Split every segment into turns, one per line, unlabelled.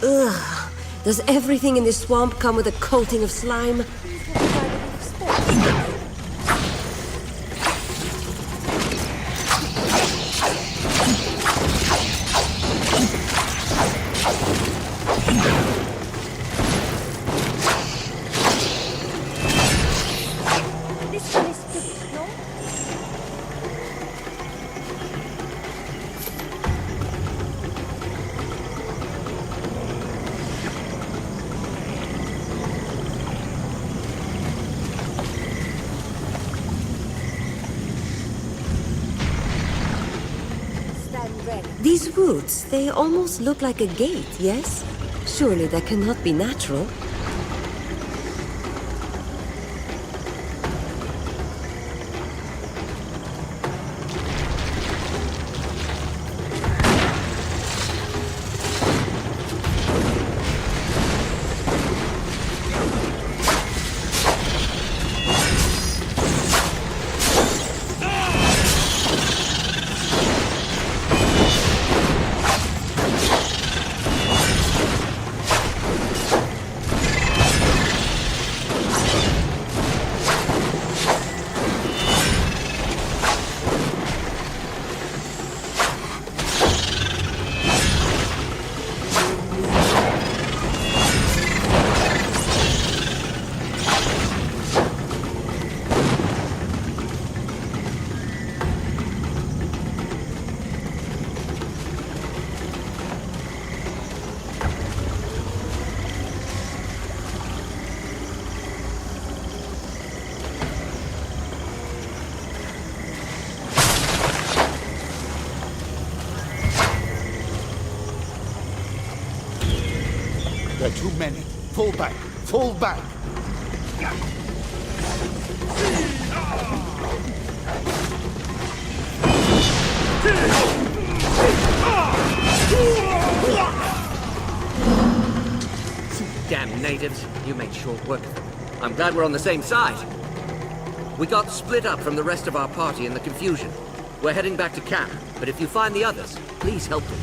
Ugh. Does everything in this swamp come with a coating of slime? These roots, they almost look like a gate, yes? Surely that cannot be natural.
There are too many. Fall back. Fall back.
Damn natives. You made short work of them. I'm glad we're on the same side. We got split up from the rest of our party in the confusion. We're heading back to camp, but if you find the others, please help them.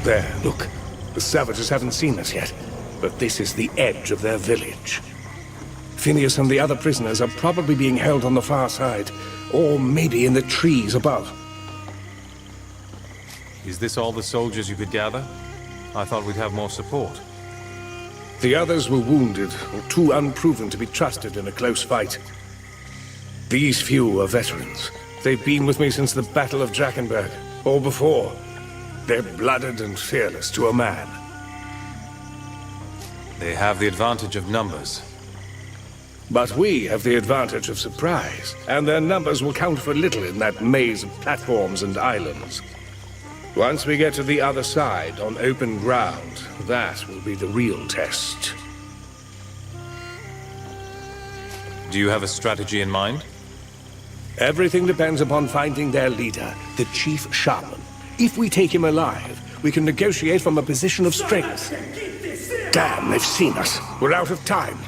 There, look. The savages haven't seen us yet, but this is the edge of their village. Phineas and the other prisoners are probably being held on the far side, or maybe in the trees above.
Is this all the soldiers you could gather? I thought we'd have more support.
The others were wounded, or too unproven to be trusted in a close fight. These few are veterans. They've been with me since the Battle of Drakkenberg, or before. They're blooded and fearless to a man.
They have the advantage of numbers.
But we have the advantage of surprise, and their numbers will count for little in that maze of platforms and islands. Once we get to the other side, on open ground, that will be the real test.
Do you have a strategy in mind?
Everything depends upon finding their leader, the Chief Shaman. If we take him alive, we can negotiate from a position of strength. Damn, they've seen us. We're out of time.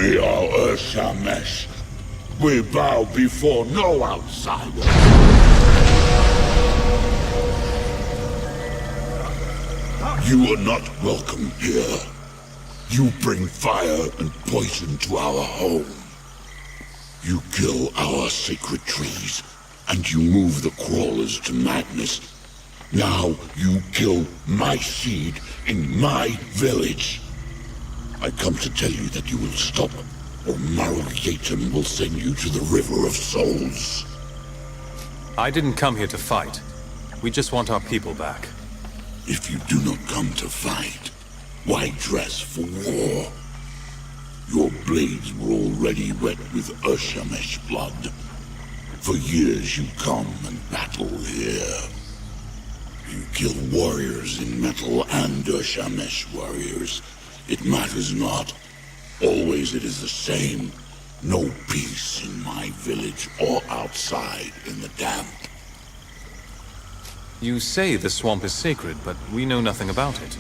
We are Urshamesh. We bow before no outsider. You are not welcome here. You bring fire and poison to our home. You kill our sacred trees, and you move the crawlers to madness. Now you kill my seed in my village. I come to tell you that you will stop, or Maru-Yatem will send you to the River of Souls.
I didn't come here to fight. We just want our people back.
If you do not come to fight, why dress for war? Your blades were already wet with Urshamesh blood. For years you come and battle here. You kill warriors in metal and Urshamesh warriors. It matters not. Always it is the same. No peace in my village or outside in the damp.
You say the swamp is sacred, but we know nothing about it.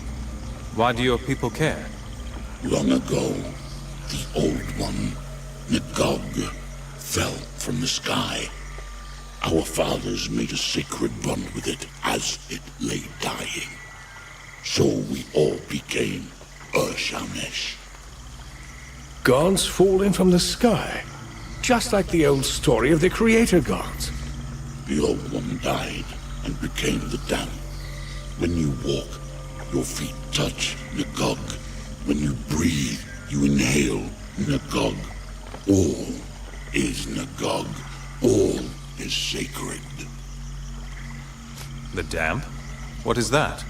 Why do your people care?
Long ago, the Old One, Nagog, fell from the sky. Our fathers made a sacred bond with it as it lay dying. So we all became Urshamesh.
Gods falling from the sky. Just like the old story of the creator gods.
The Old One died and became the damp. When you walk, your feet touch Nagog. When you breathe, you inhale Nagog. All is Nagog. All is sacred.
The damp? What is that?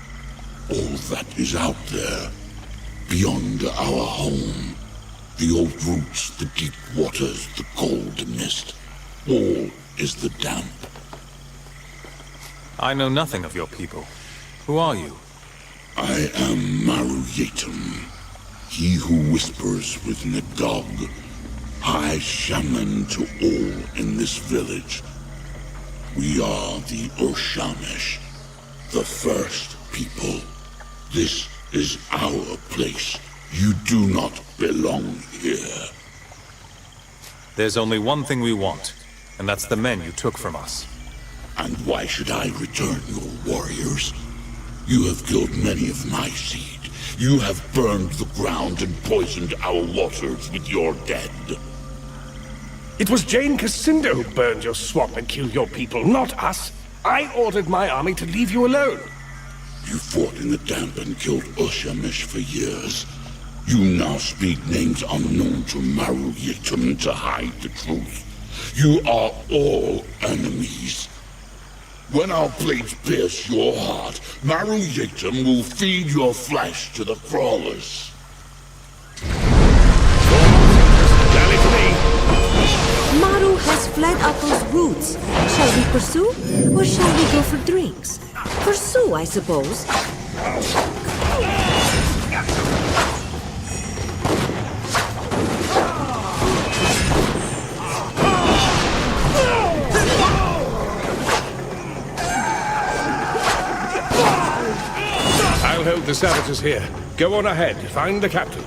All that is out there, beyond our home. The old roots, the deep waters, the cold mist. All is the damp.
I know nothing of your people. Who are you?
I am Maru-Yatem, he who whispers with Nagog, High Shaman to all in this village. We are the Urshamesh, the first people. This is our place. You do not belong here.
There's only one thing we want, and that's the men you took from us.
And why should I return your warriors? You have killed many of my seed. You have burned the ground and poisoned our waters with your dead.
It was Jane Cassinda who burned your swamp and killed your people, not us. I ordered my army to leave you alone.
You fought in the damp and killed Urshamesh for years. You now speak names unknown to Maru-Yatem to hide the truth. You are all enemies. When our blades pierce your heart, Maru-Yatem will feed your flesh to the crawlers.
Rally to me.
Maru has fled up those roots. Shall we pursue, or shall we go for drinks? Pursue, I suppose.
I'll hold the savages here. Go on ahead. Find the captain.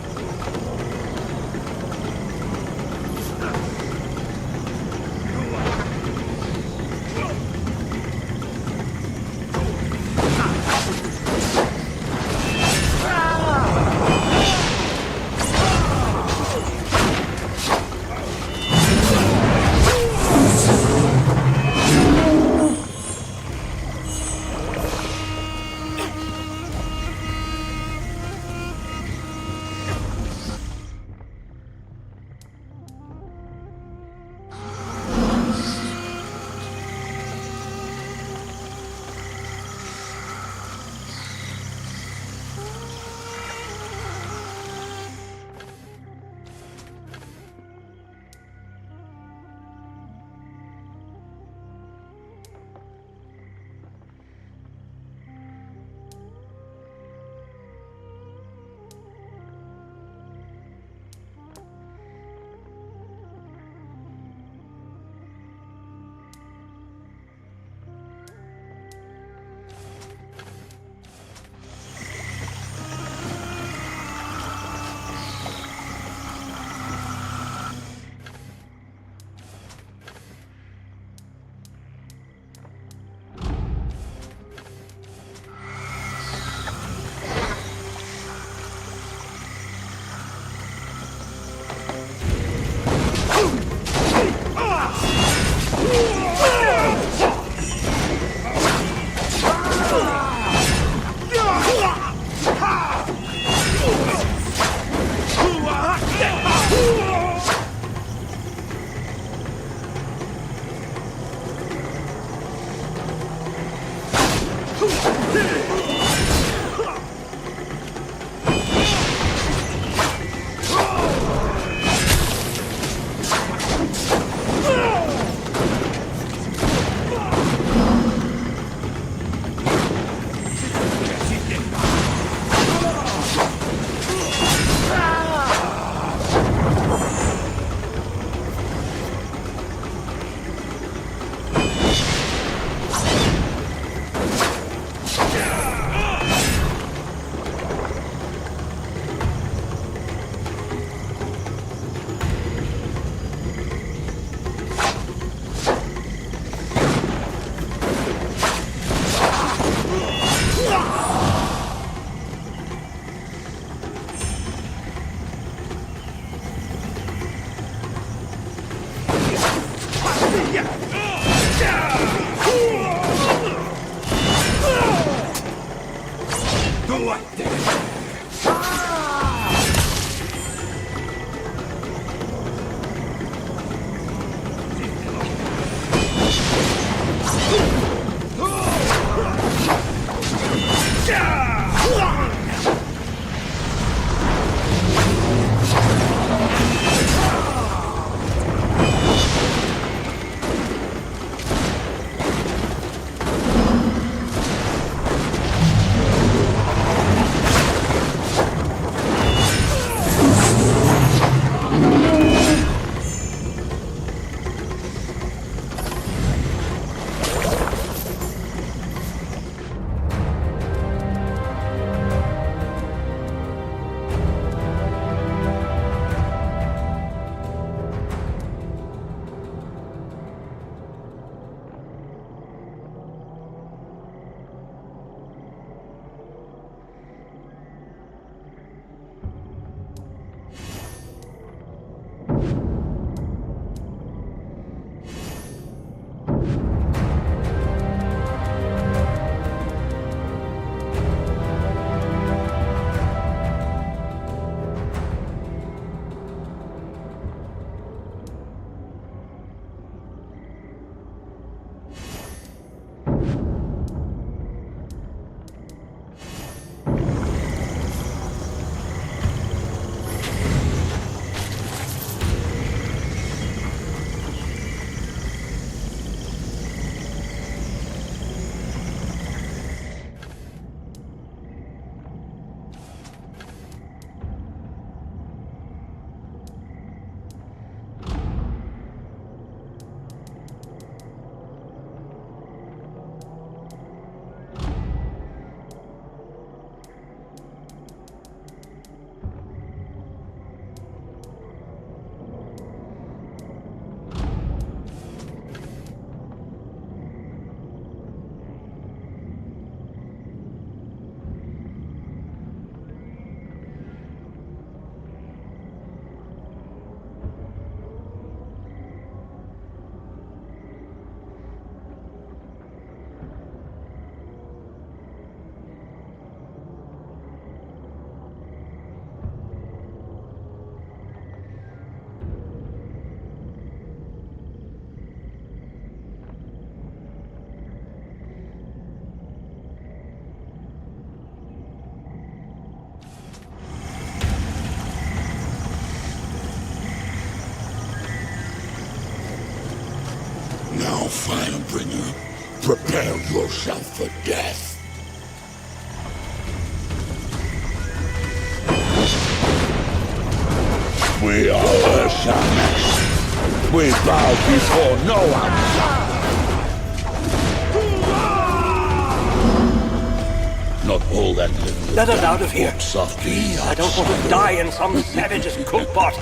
Now, Firebringer, prepare yourself for death. We are Urshamesh. We bow before no outside. Not all that little.
Let us out of here.
Softly.
I don't want to die in some savage's cookpot.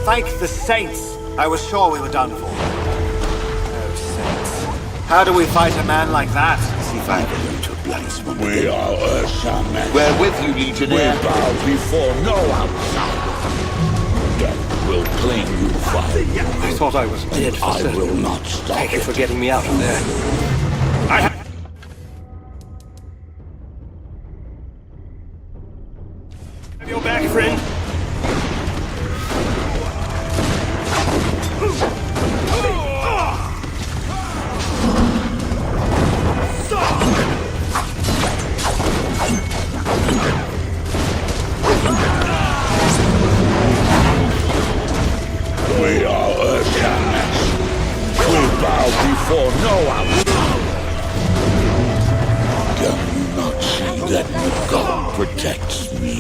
Thank the saints. I was sure we were done for. Oh, saints. How do we fight a man like that?
If I ever learn to blaspheme. We are Urshamesh. We're with you, Legionnaire. We bow before no outsider. Death will claim you, Fire.
I thought I was dead for
I
certain.
will not stop.
Thank you for getting me out of there. Have your back, friend.
We are Urshamesh. We bow before no outsider. Can you not see that God protects me?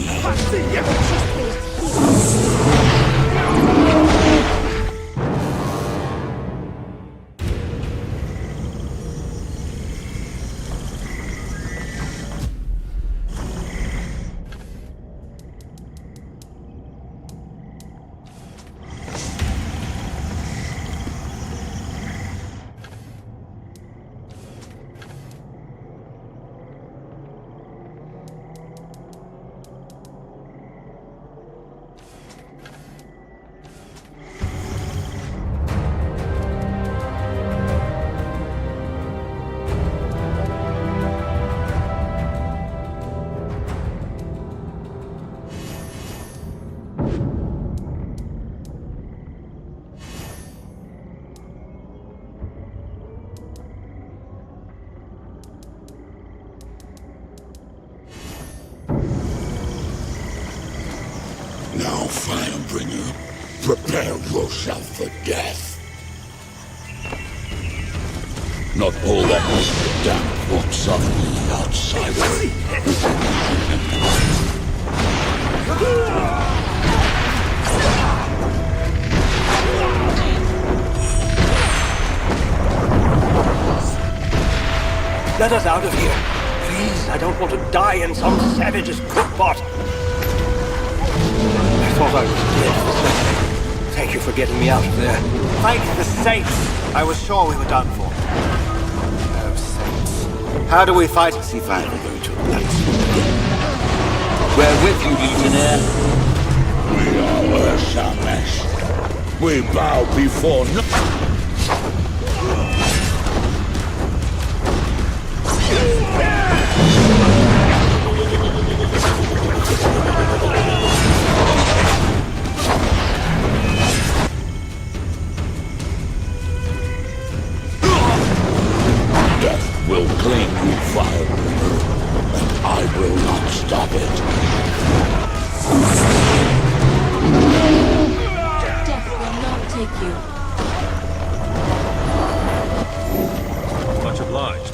Now, Firebringer, prepare yourself for death. Not all that damp looks of me, outsider.
Let us out of here. Please, I don't want to die in some savage's cookpot. I thought I was dead for a second. Thank you for getting me out of there.
Thank the saints! I was sure we were done for. Oh, saints. How do we fight?
See if I'm going to light. We're with you, Legionnaire. We are Urshamesh. We bow before no... Death will claim you, Firebringer, and I will not stop it.
Death will not take you.
Much obliged.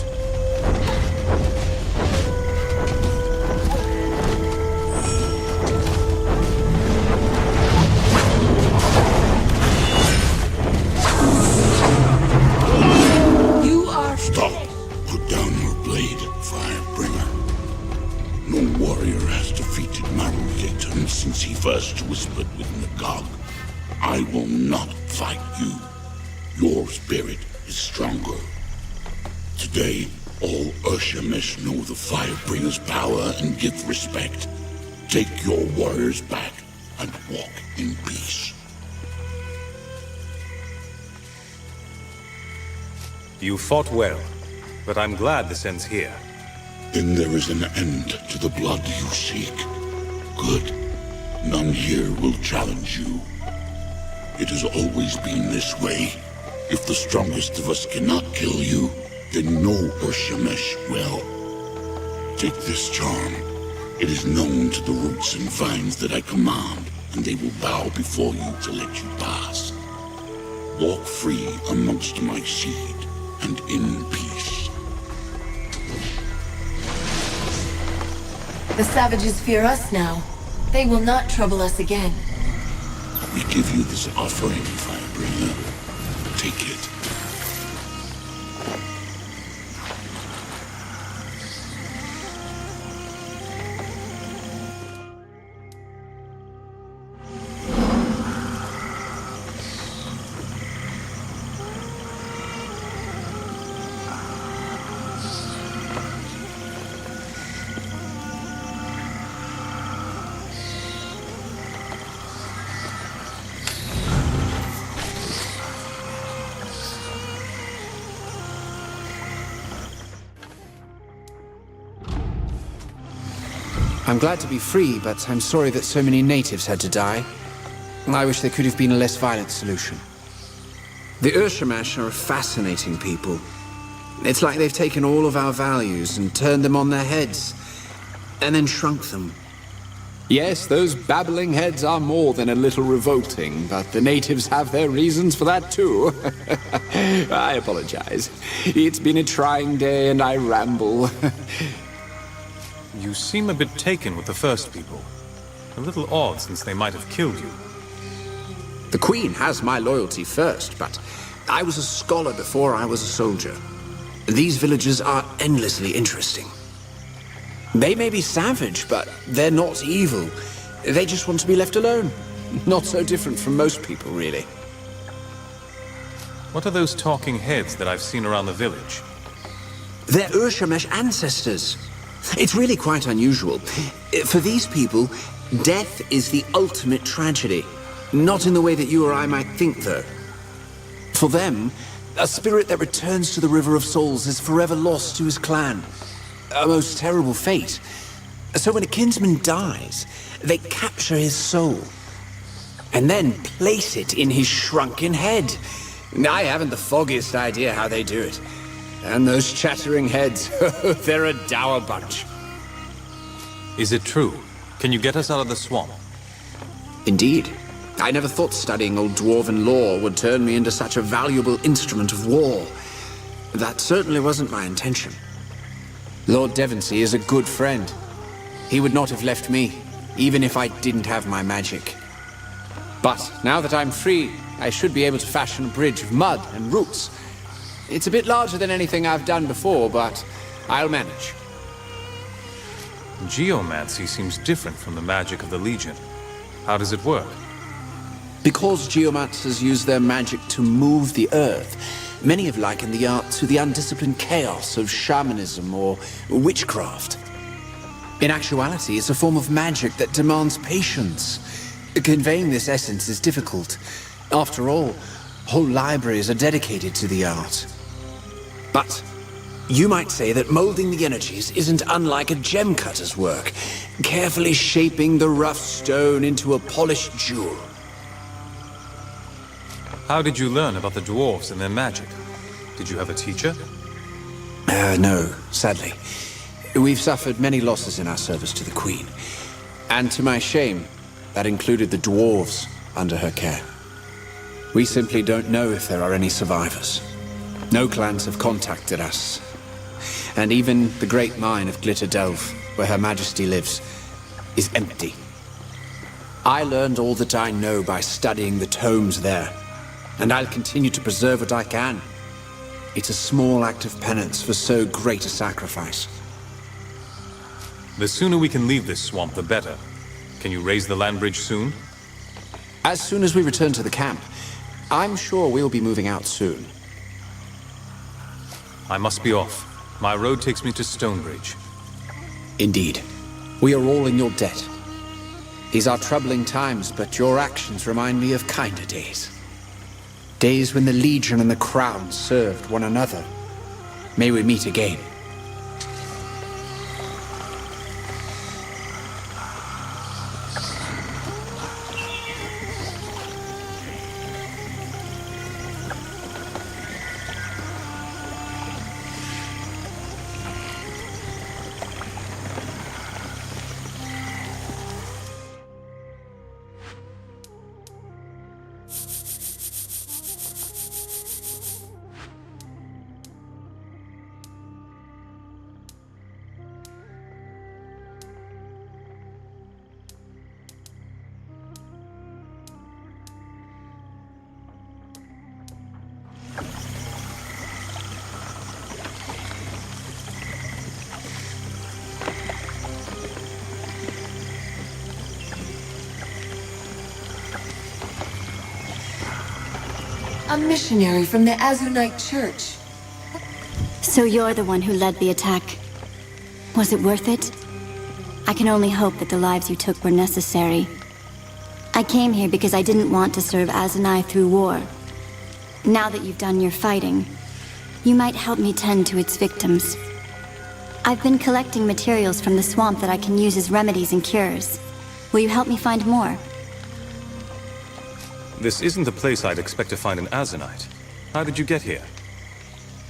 You are...
Stop. Put down your blade, Firebringer. No warrior has defeated Marugatan since he first whispered with Nagog. I will not fight you. Your spirit is stronger. Today, all Urshamesh know the Firebringer's power and give respect. Take your warriors back and walk in peace.
You fought well, but I'm glad this ends here.
Then there is an end to the blood you seek. Good. None here will challenge you. It has always been this way. If the strongest of us cannot kill you, then no Urshamesh will. Take this charm. It is known to the roots and vines that I command, and they will bow before you to let you pass. Walk free amongst my seed, and in peace.
The savages fear us now. They will not trouble us again.
We give you this offering, Firebringer. Take it.
I'm glad to be free, but I'm sorry that so many natives had to die. I wish there could have been a less violent solution. The Urshamesh are a fascinating people. It's like they've taken all of our values and turned them on their heads, and then shrunk them. Yes, those babbling heads are more than a little revolting, but the natives have their reasons for that too. I apologize. It's been a trying day and I ramble.
You seem a bit taken with the first people. A little odd since they might have killed you.
The Queen has my loyalty first, but I was a scholar before I was a soldier. These villagers are endlessly interesting. They may be savage, but they're not evil. They just want to be left alone. Not so different from most people, really.
What are those talking heads that I've seen around the village?
They're Urshamesh ancestors. It's really quite unusual. For these people, death is the ultimate tragedy. Not in the way that you or I might think, though. For them, a spirit that returns to the River of Souls is forever lost to his clan. A most terrible fate. So when a kinsman dies, they capture his soul, and then place it in his shrunken head. I haven't the foggiest idea how they do it. And those chattering heads, they're a dour bunch.
Is it true? Can you get us out of the swamp?
Indeed. I never thought studying old dwarven lore would turn me into such a valuable instrument of war. That certainly wasn't my intention. Lord Devonsey is a good friend. He would not have left me, even if I didn't have my magic. But now that I'm free, I should be able to fashion a bridge of mud and roots. It's a bit larger than anything I've done before, but I'll manage.
Geomancy seems different from the magic of the Legion. How does it work?
Because geomancers use their magic to move the earth, many have likened the art to the undisciplined chaos of shamanism or witchcraft. In actuality, it's a form of magic that demands patience. Conveying this essence is difficult. After all, whole libraries are dedicated to the art. But you might say that molding the energies isn't unlike a gem cutter's work, carefully shaping the rough stone into a polished jewel.
How did you learn about the dwarves and their magic? Did you have a teacher?
No, sadly. We've suffered many losses in our service to the Queen. And to my shame, that included the dwarves under her care. We simply don't know if there are any survivors. No clans have contacted us. And even the great mine of Glitter Delve, where Her Majesty lives, is empty. I learned all that I know by studying the tomes there, and I'll continue to preserve what I can. It's a small act of penance for so great a sacrifice.
The sooner we can leave this swamp, the better. Can you raise the land bridge soon?
As soon as we return to the camp, I'm sure we'll be moving out soon.
I must be off. My road takes me to Stonebridge.
Indeed. We are all in your debt. These are troubling times, but your actions remind me of kinder days. Days when the Legion and the Crown served one another. May we meet again.
A missionary from the Azunite Church.
So you're the one who led the attack. Was it worth it? I can only hope that the lives you took were necessary. I came here because I didn't want to serve Azunai through war. Now that you've done your fighting, you might help me tend to its victims. I've been collecting materials from the swamp that I can use as remedies and cures. Will you help me find more?
This isn't the place I'd expect to find an Azunite. How did you get here?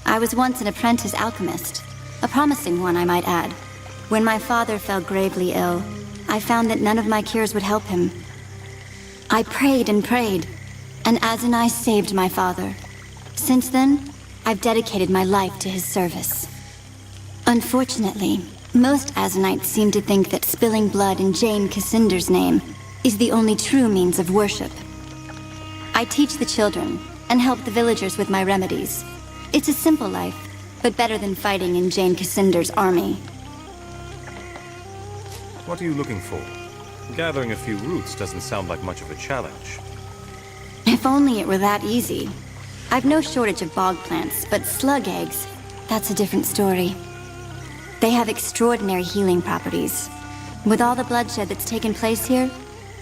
I was once an apprentice alchemist. A promising one, I might add. When my father fell gravely ill, I found that none of my cures would help him. I prayed and prayed, and Azunai saved my father. Since then, I've dedicated my life to his service. Unfortunately, most Azunites seem to think that spilling blood in Jane Cassinder's name is the only true means of worship. I teach the children and help the villagers with my remedies. It's a simple life, but better than fighting in Jane Cassinder's army.
What are you looking for? Gathering a few roots doesn't sound like much of a challenge.
If only it were that easy. I've no shortage of bog plants, but slug eggs, that's a different story. They have extraordinary healing properties. With all the bloodshed that's taken place here,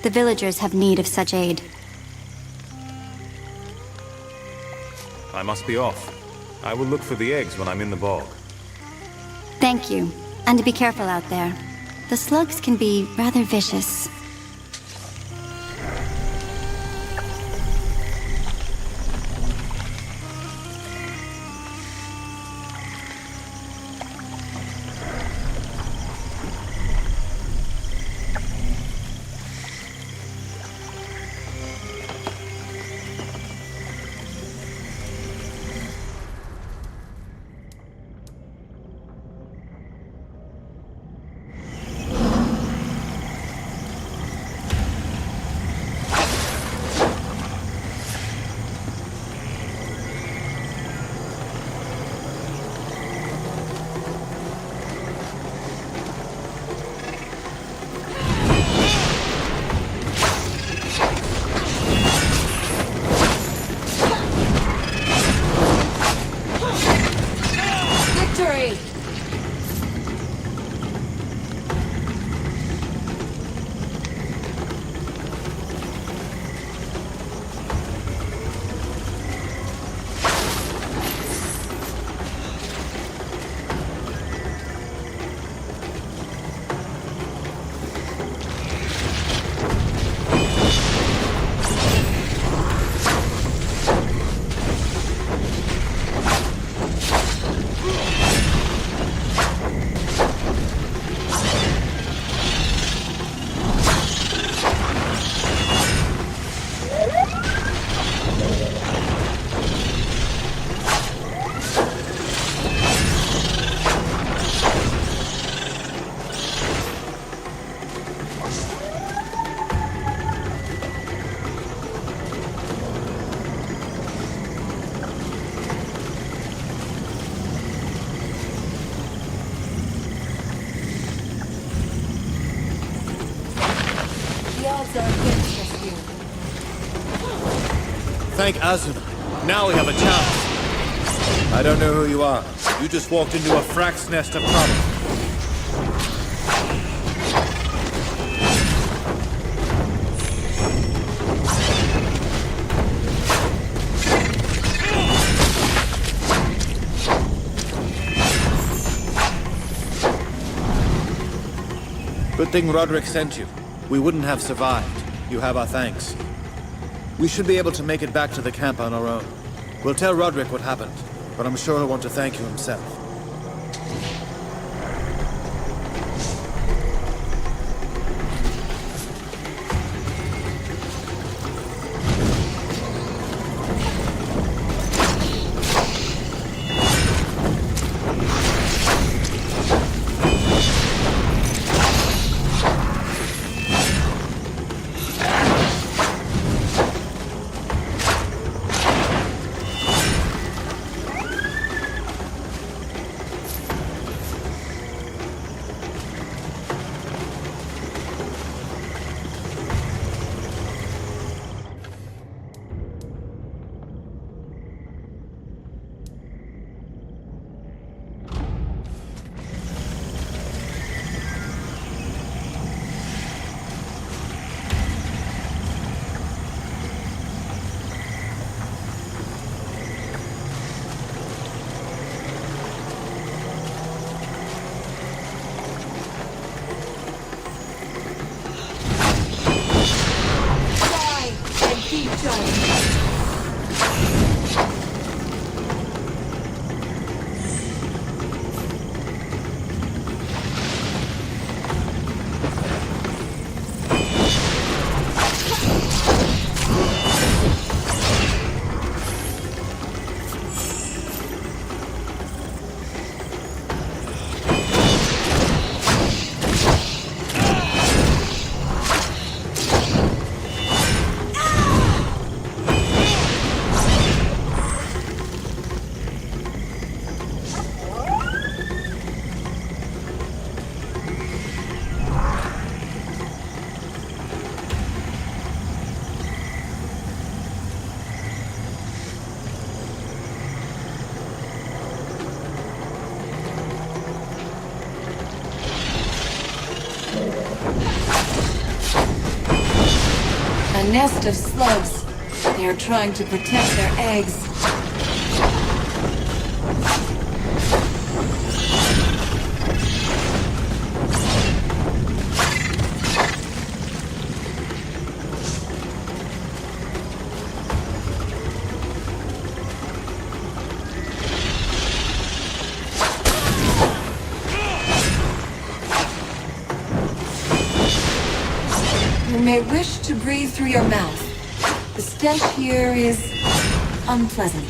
the villagers have need of such aid.
I must be off. I will look for the eggs when I'm in the bog.
Thank you. And be careful out there. The slugs can be rather vicious.
odds are against us here.
Thank Azuna. Now we have a chance. I don't know who you are. You just walked into a frack's nest of problems. Good thing Roderick sent you. We wouldn't have survived. You have our thanks. We should be able to make it back to the camp on our own. We'll tell Roderick what happened, but I'm sure he'll want to thank you himself.
A nest of slugs. They are trying to protect their eggs. You may wish to breathe through your mouth. The stench here is unpleasant.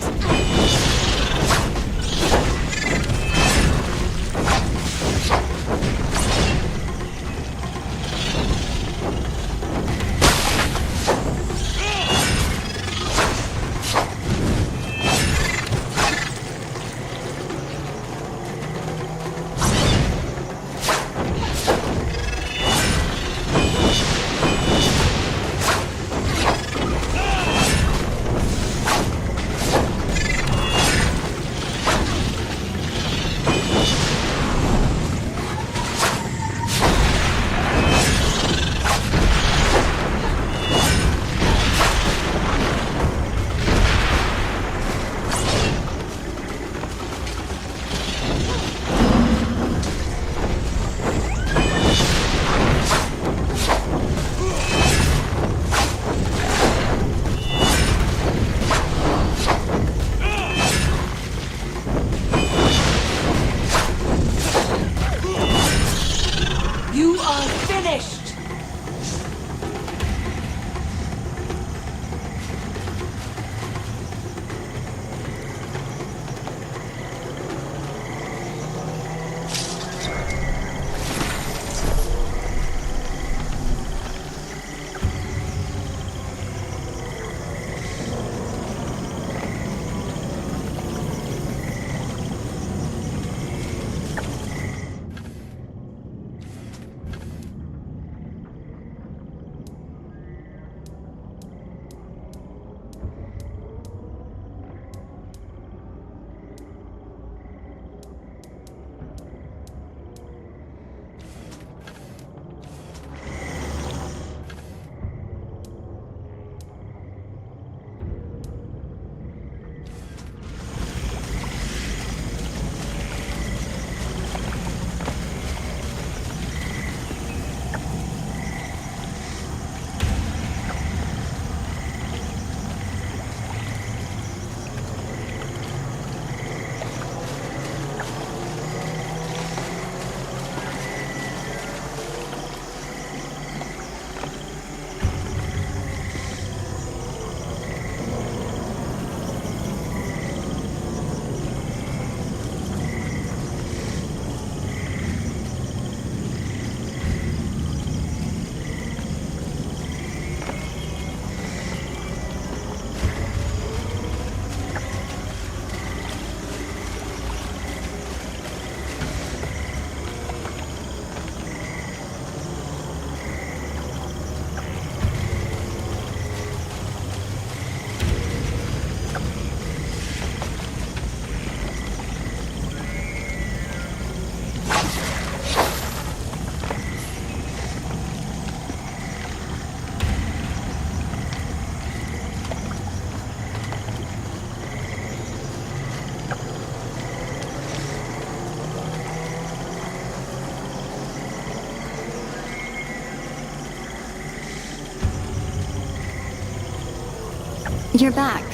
You're back.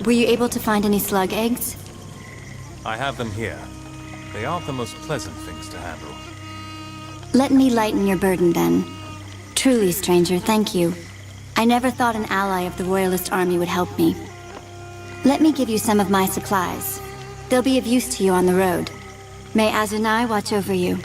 Were you able to find any slug eggs?
I have them here. They aren't the most pleasant things to handle.
Let me lighten your burden then. Truly, stranger, thank you. I never thought an ally of the Royalist army would help me. Let me give you some of my supplies. They'll be of use to you on the road. May Azunai watch over you.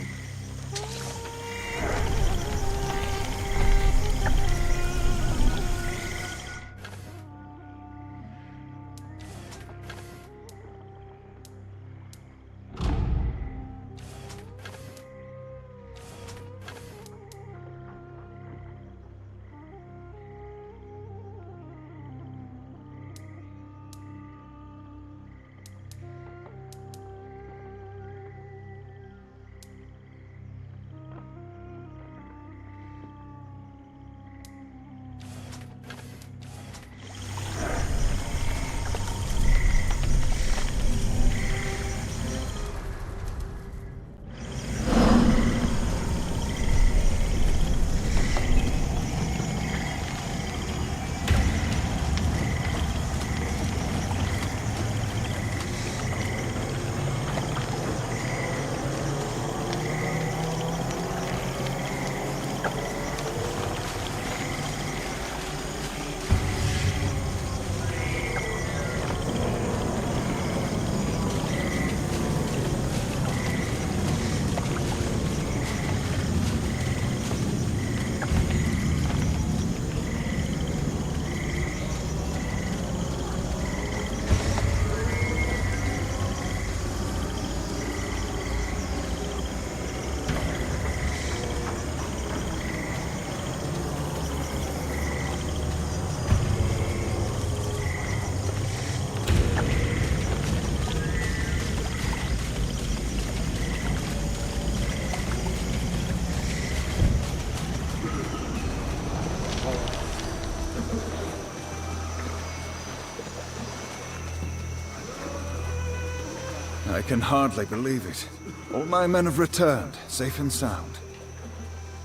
I can hardly believe it. All my men have returned, safe and sound.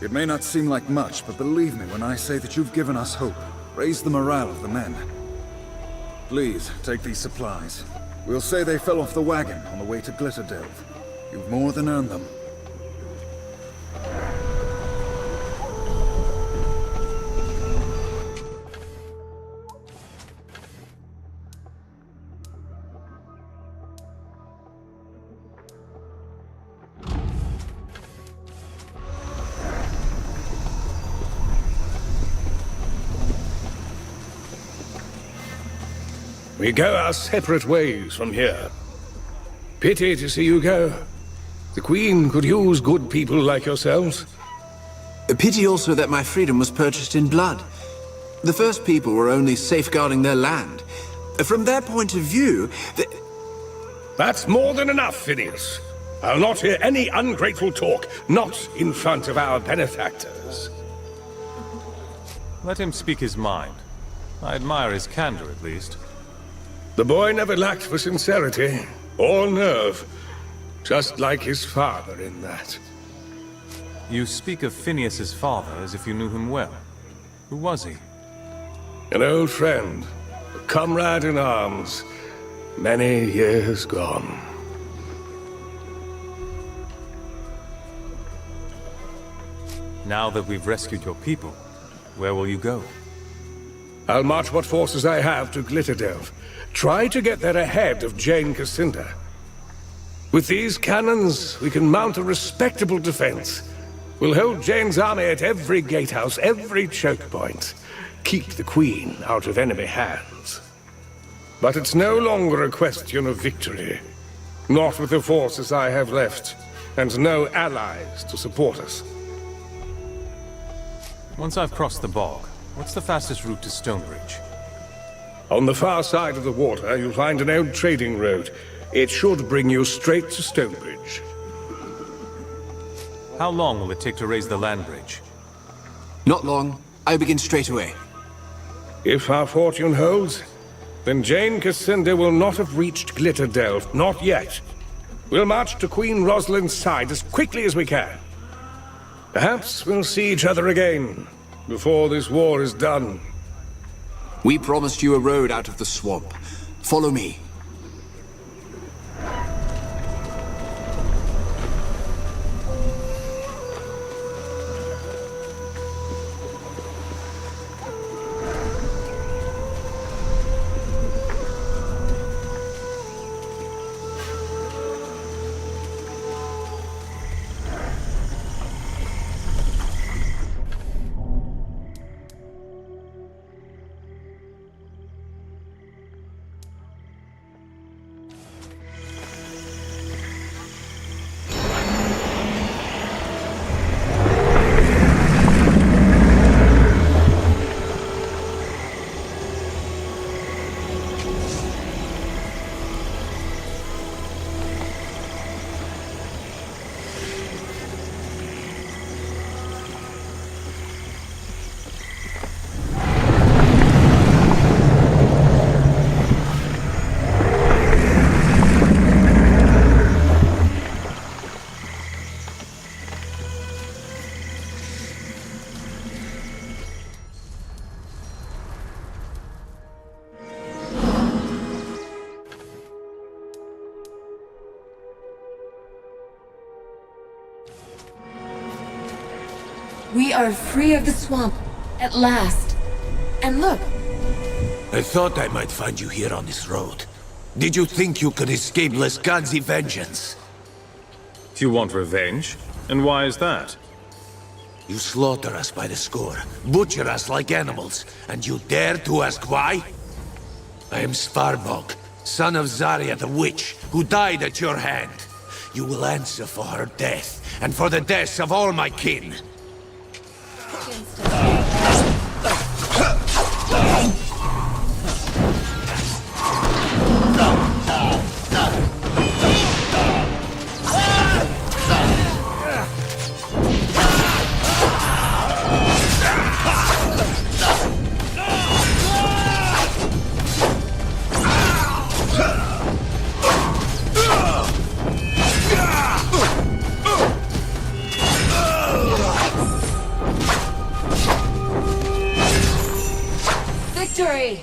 It may not seem like much, but believe me when I say that you've given us hope. Raised the morale of the men. Please, take these supplies. We'll say they fell off the wagon on the way to Glitterdelve. You've more than earned them.
We go our separate ways from here. Pity to see you go. The Queen could use good people like yourselves.
A pity also that my freedom was purchased in blood. The first people were only safeguarding their land. From their point of view,
That's more than enough, Phineas. I'll not hear any ungrateful talk, not in front of our benefactors.
Let him speak his mind. I admire his candor, at least.
The boy never lacked for sincerity or nerve, just like his father in that.
You speak of Phineas's father as if you knew him well. Who was he?
An old friend, a comrade in arms, many years gone.
Now that we've rescued your people, where will you go?
I'll march what forces I have to Glitterdelve. Try to get there ahead of Jane Cassinda. With these cannons, we can mount a respectable defense. We'll hold Jane's army at every gatehouse, every choke point. Keep the Queen out of enemy hands. But it's no longer a question of victory. Not with the forces I have left, and no allies to support us.
Once I've crossed the bog, what's the fastest route to Stonebridge?
On the far side of the water, you'll find an old trading road. It should bring you straight to Stonebridge.
How long will it take to raise the land bridge?
Not long. I begin straight away.
If our fortune holds, then Jane Cassinda will not have reached Glitterdelve. Not yet. We'll march to Queen Rosalind's side as quickly as we can. Perhaps we'll see each other again before this war is done.
We promised you a road out of the swamp. Follow me.
We are free of the swamp, at last. And look,
I thought I might find you here on this road. Did you think you could escape Lescad's vengeance?
You want revenge? And why is that?
You slaughter us by the score, butcher us like animals, and you dare to ask why? I am Svarbog, son of Zarya the Witch, who died at your hand. You will answer for her death, and for the deaths of all my kin.
victory!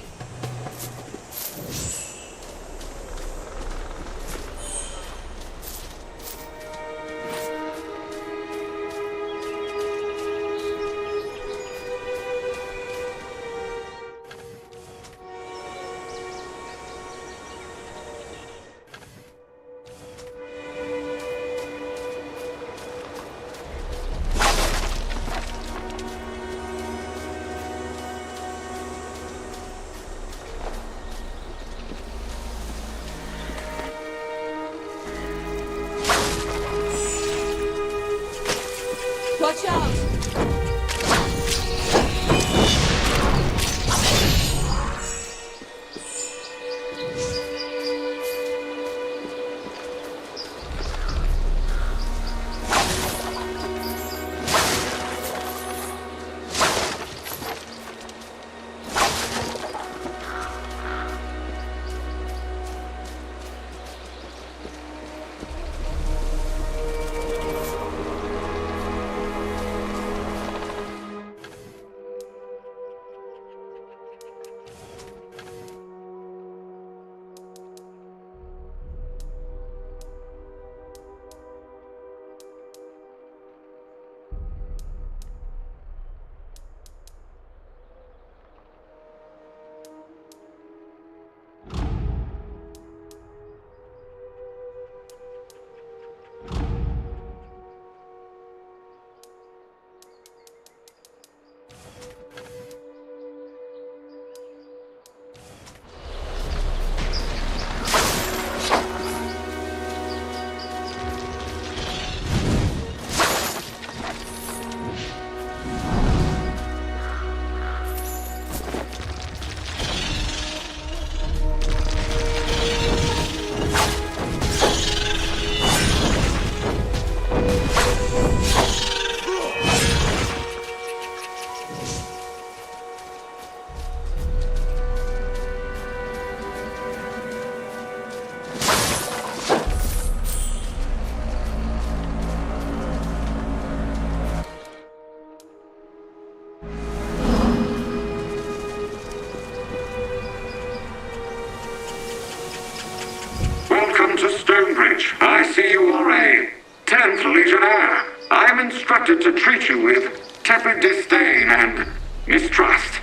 Legionnaire, I am instructed to treat you with tepid disdain and mistrust.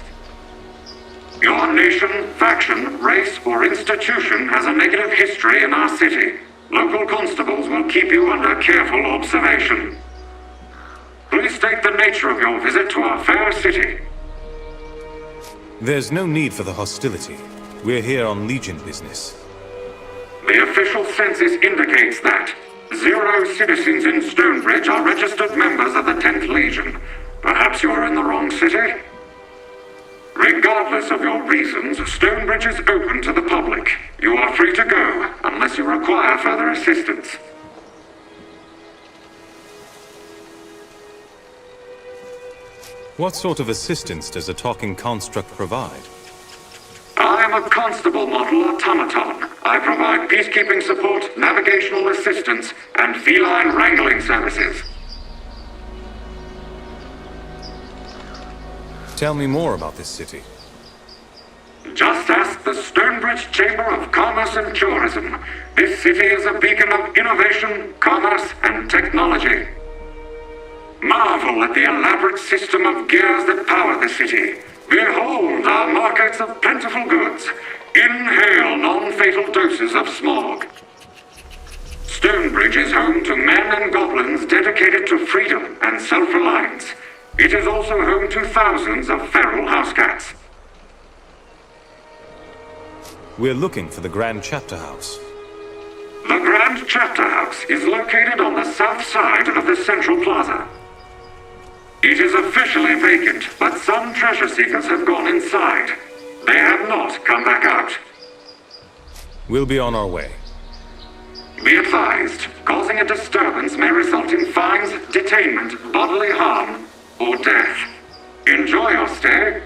Your nation, faction, race, or institution has a negative history in our city. Local constables will keep you under careful observation. Please state the nature of your visit to our fair city.
There's no need for the hostility. We're here on Legion business.
The official census indicates that 0 citizens in Stonebridge are registered members of the 10th Legion. Perhaps you are in the wrong city? Regardless of your reasons, Stonebridge is open to the public. You are free to go, unless you require further assistance.
What sort of assistance does a talking construct provide?
I am a constable model automaton. I provide peacekeeping support, navigational assistance, and feline wrangling services.
Tell me more about this city.
Just ask the Stonebridge Chamber of Commerce and Tourism. This city is a beacon of innovation, commerce, and technology. Marvel at the elaborate system of gears that power the city. Behold our markets of plentiful goods. Inhale non-fatal doses of smog. Stonebridge is home to men and goblins dedicated to freedom and self-reliance. It is also home to thousands of feral housecats.
We're looking for the Grand Chapter House.
The Grand Chapter House is located on the south side of the Central Plaza. It is officially vacant, but some treasure seekers have gone inside. They have not come back out.
We'll be on our way.
Be advised, causing a disturbance may result in fines, detainment, bodily harm, or death. Enjoy your stay.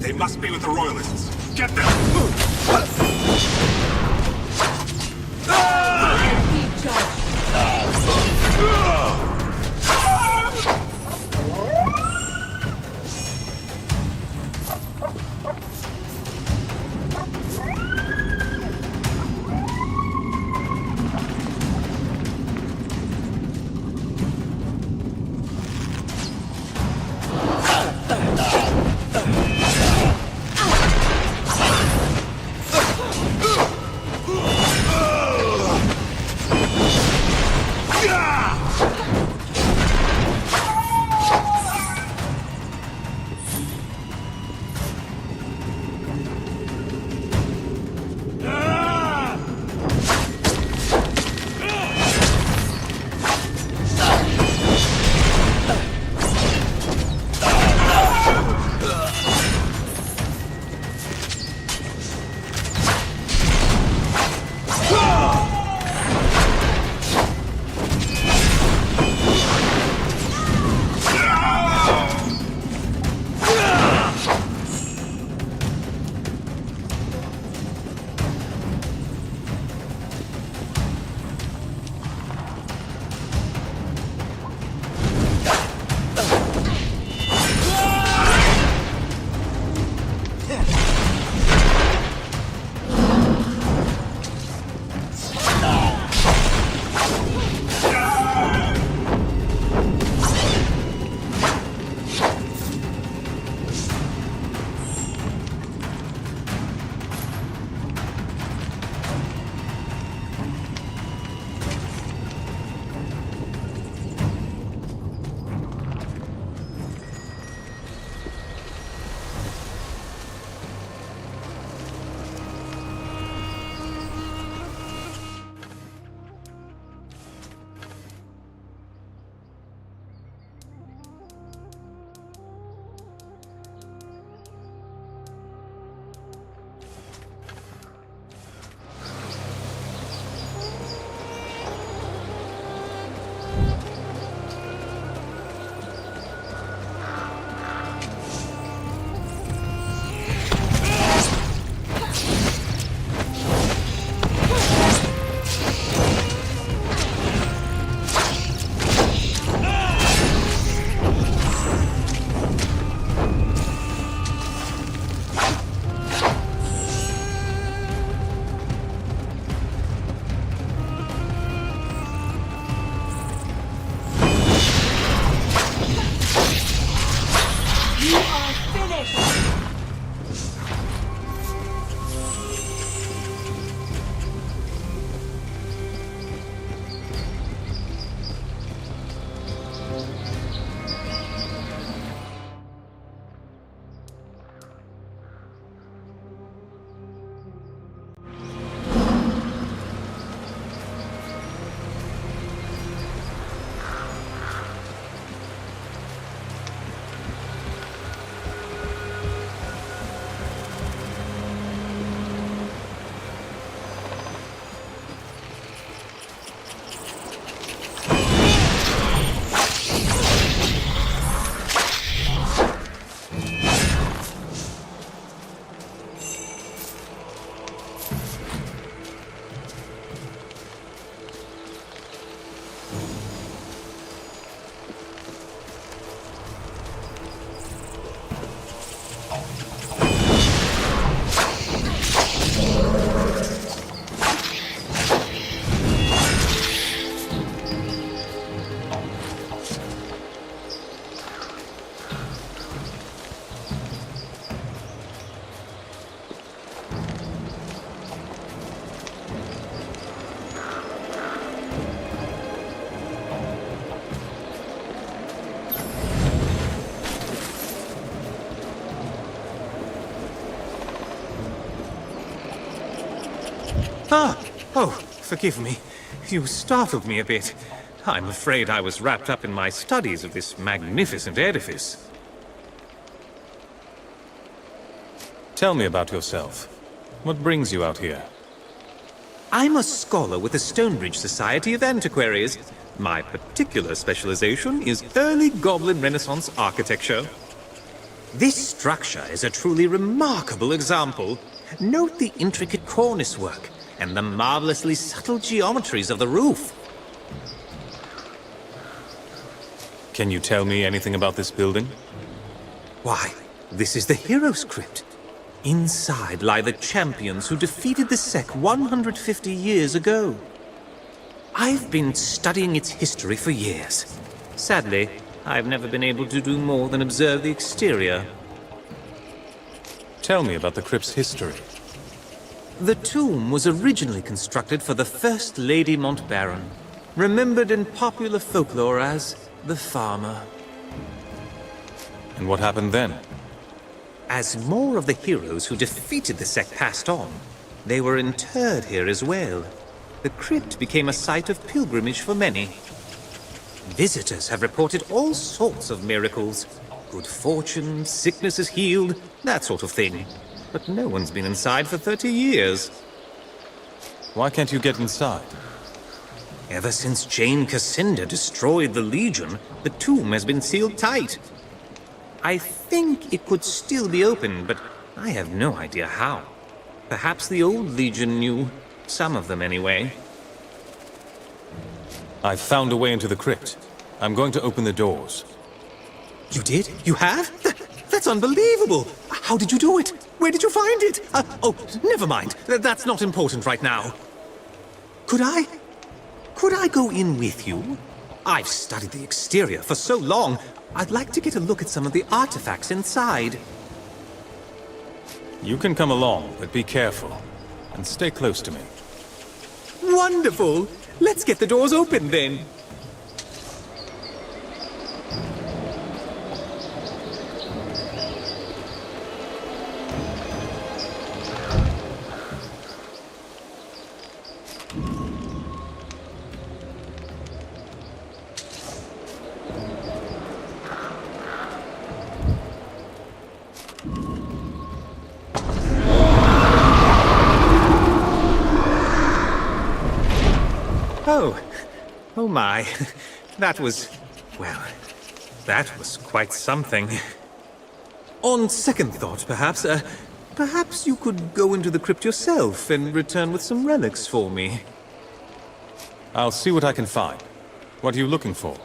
They must be with the Royalists. Get them!
Ah! Oh, forgive me. You startled me a bit. I'm afraid I was wrapped up in my studies of this magnificent edifice. Tell me about yourself. What brings you out here?
I'm a scholar with the Stonebridge Society of Antiquaries. My particular specialization is early Goblin Renaissance architecture. This structure is a truly remarkable example. Note the intricate cornice work and the marvelously subtle geometries of the roof.
Can you tell me anything about this building?
Why, this is the Hero's Crypt. Inside lie the champions who defeated the Sec 150 years ago. I've been studying its history for years. Sadly, I've never been able to do more than observe the exterior.
Tell me about the crypt's history.
The tomb was originally constructed for the First Lady Montbaron, remembered in popular folklore as the Farmer.
And what happened then?
As more of the heroes who defeated the sect passed on, they were interred here as well. The crypt became a site of pilgrimage for many. Visitors have reported all sorts of miracles. Good fortune, sicknesses healed, that sort of thing. But no one's been inside for 30 years.
Why can't you get inside?
Ever since Jane Cassinda destroyed the Legion, the tomb has been sealed tight. I think it could still be open, but I have no idea how. Perhaps the old Legion knew. Some of them, anyway.
I've found a way into the crypt. I'm going to open the doors.
You did? You have? That's unbelievable! How did you do it? Where did you find it? Oh, never mind. That's not important right now. Could I go in with you? I've studied the exterior for so long. I'd like to get a look at some of the artifacts inside.
You can come along, but be careful. And stay close to me.
Wonderful! Let's get the doors open, then. Oh my. That was quite something. On second thought, perhaps you could go into the crypt yourself and return with some relics for me.
I'll see what I can find. What are you looking for?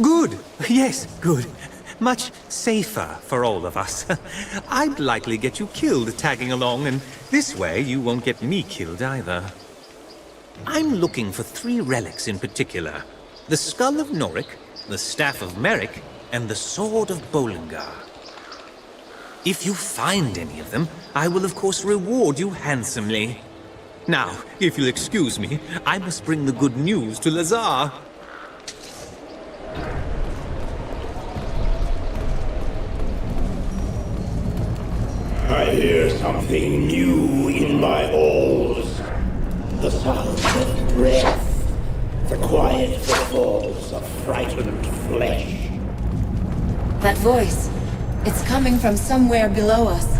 Good. Yes, good. Much safer for all of us. I'd likely get you killed tagging along, and this way you won't get me killed either. I'm looking for 3 relics in particular. The Skull of Noric, the Staff of Merrick, and the Sword of Bollingar. If you find any of them, I will of course reward you handsomely. Now, if you'll excuse me, I must bring the good news to Lazar.
I hear something new in my halls. The sound of breath, the quiet footfalls of frightened flesh.
That voice, it's coming from somewhere below us.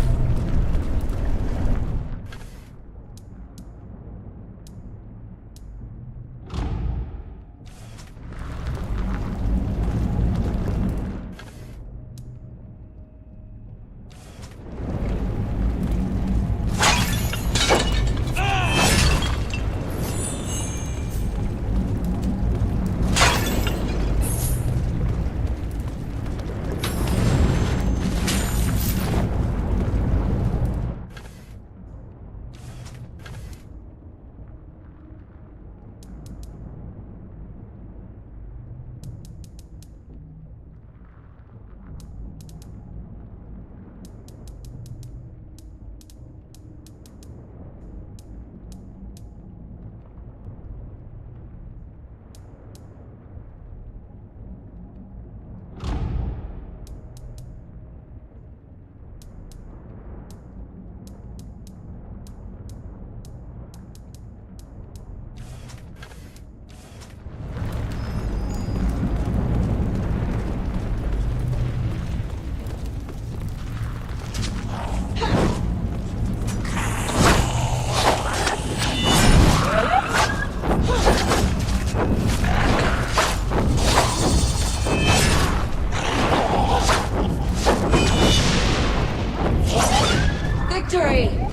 Victory!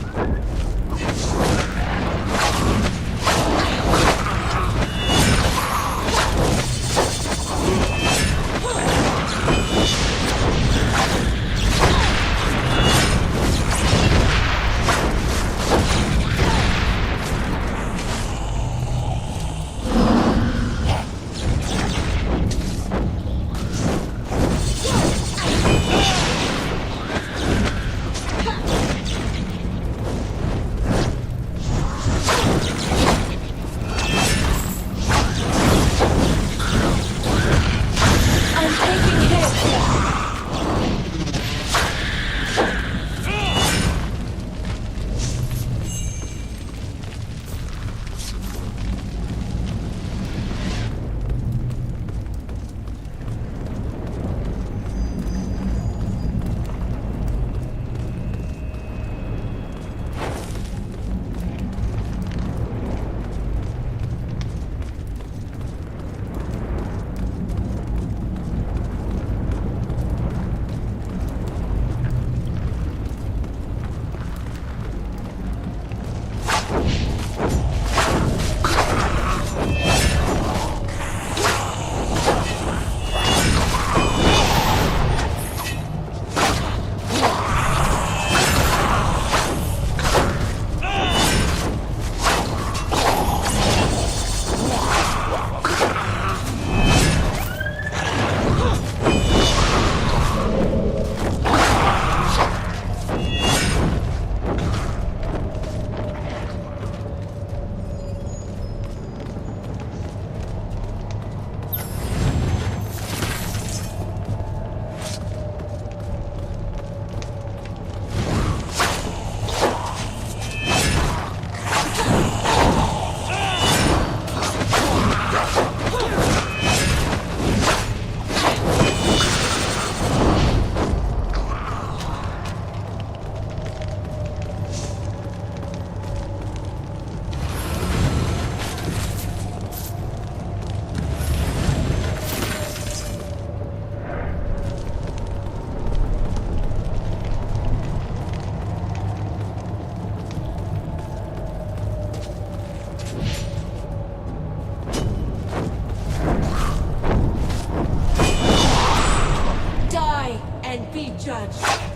judged.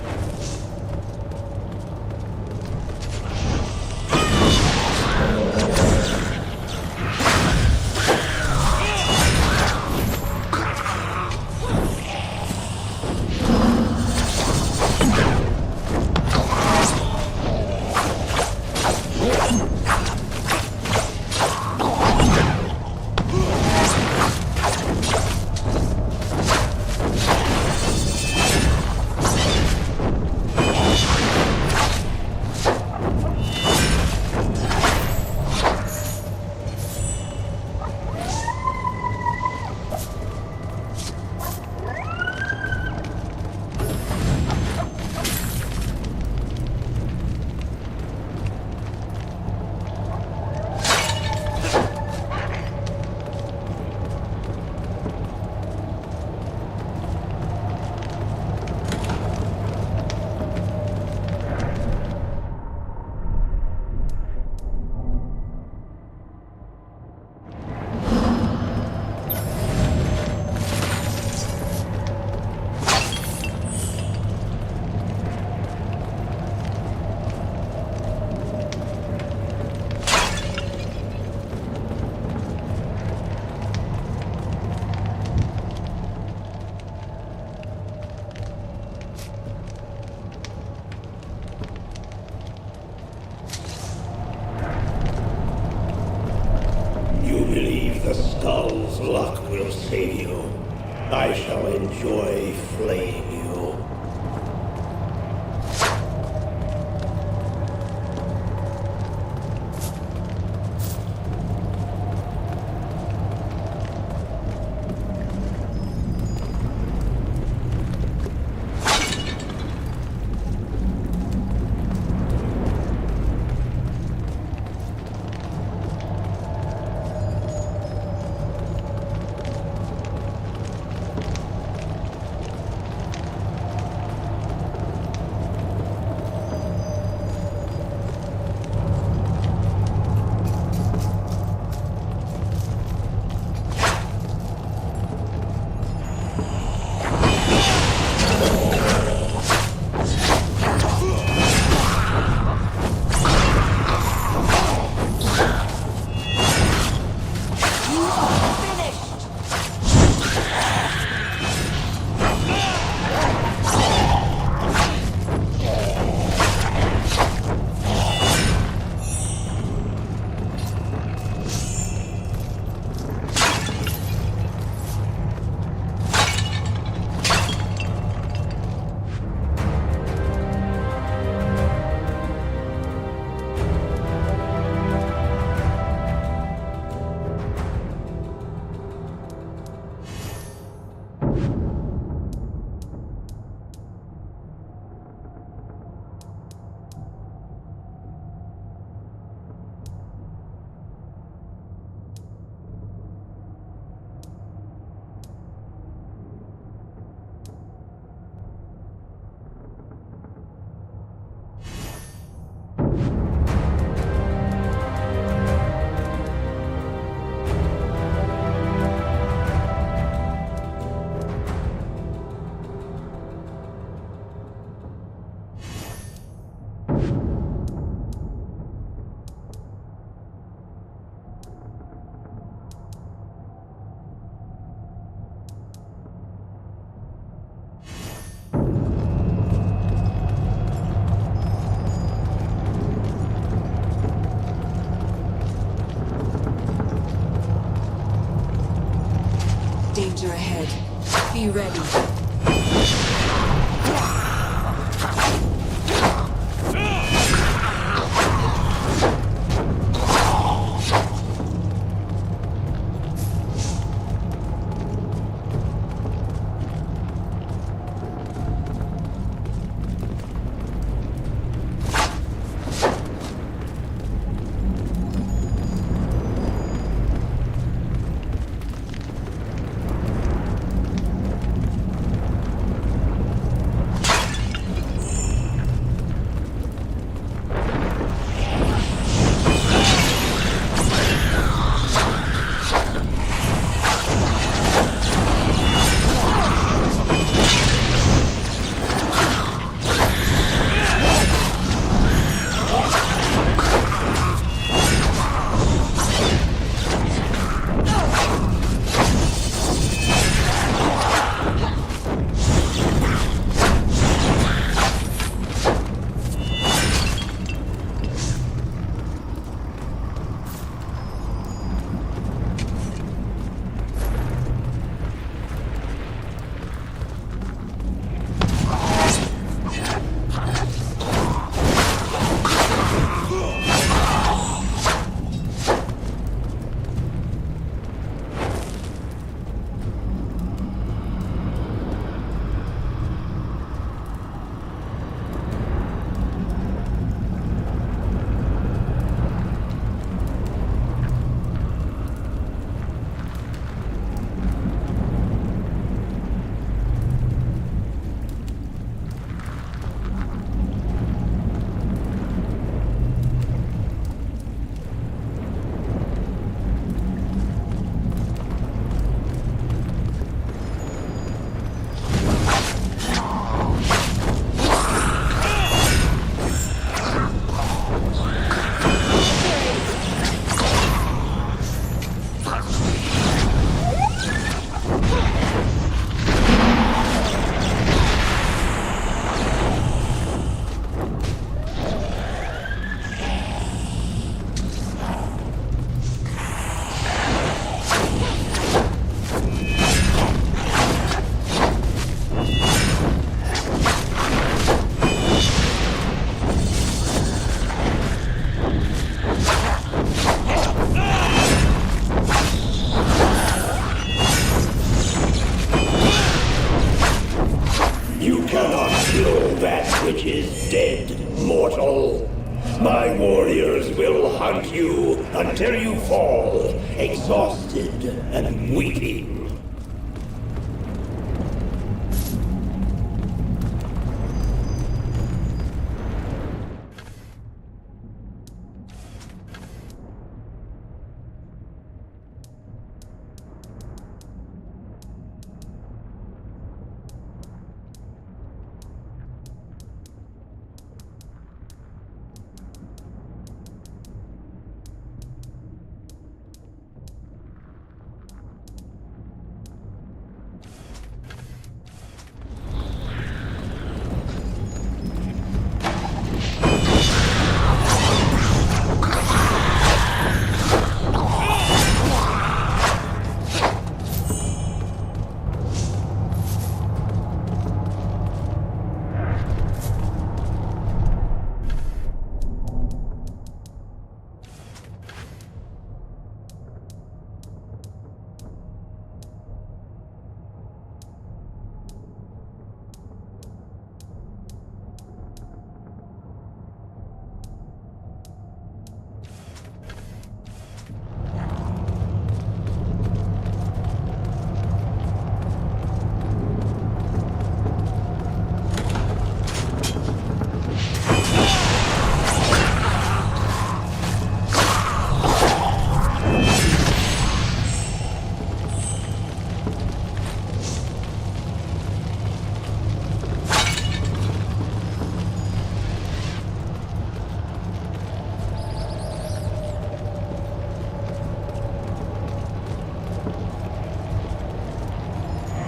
You believe the skull's luck will save you. I shall enjoy flaying you.
Be ready.
which is dead, mortal. My warriors will hunt you until you fall, exhausted and weeping.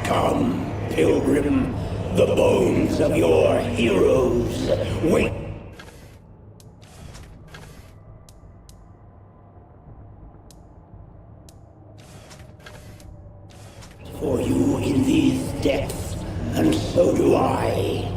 Come, pilgrim, the bones of your heroes wait for you in these depth, and so do I.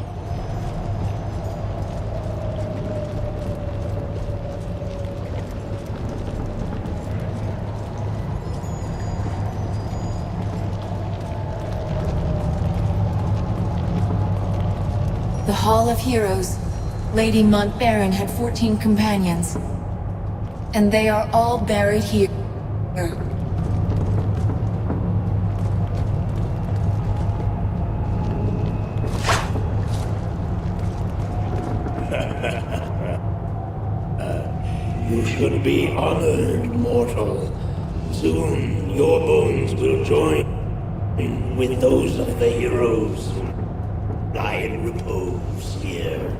The Hall of Heroes. Lady Montbaron had 14 companions. And they are all buried here.
You should be honored, mortal. Soon your bones will join with those of the heroes who lie in repose here.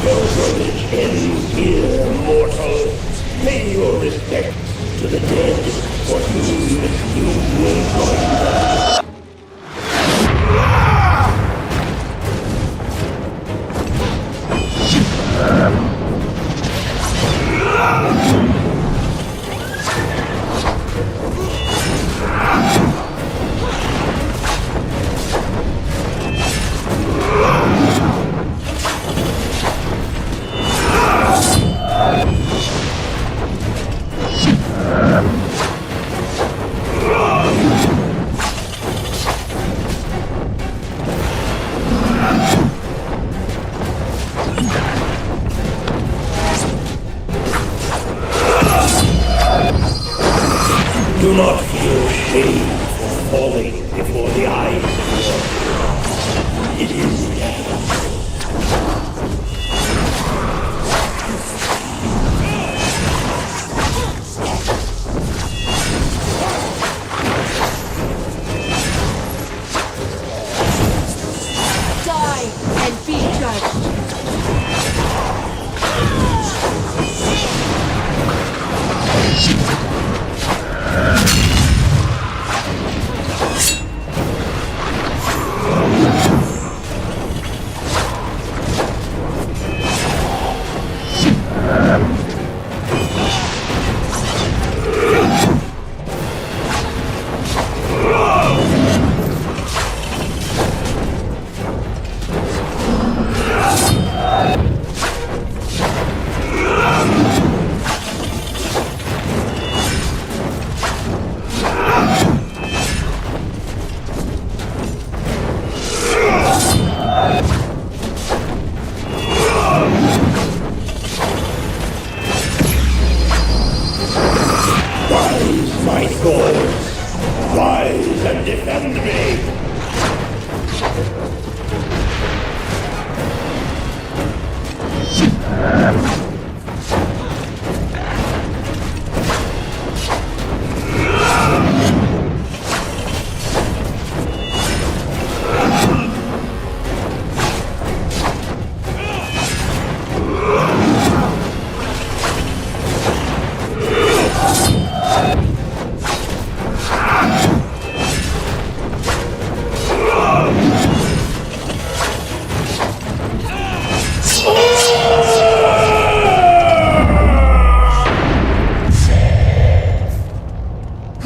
Pilgrimage ends here, mortal. Pay your respects to the dead, for whom you will join them. Do not feel shame for falling before the eyes of your God. It is death.
Die and be judged.
Rise, my swords! Rise and defend me!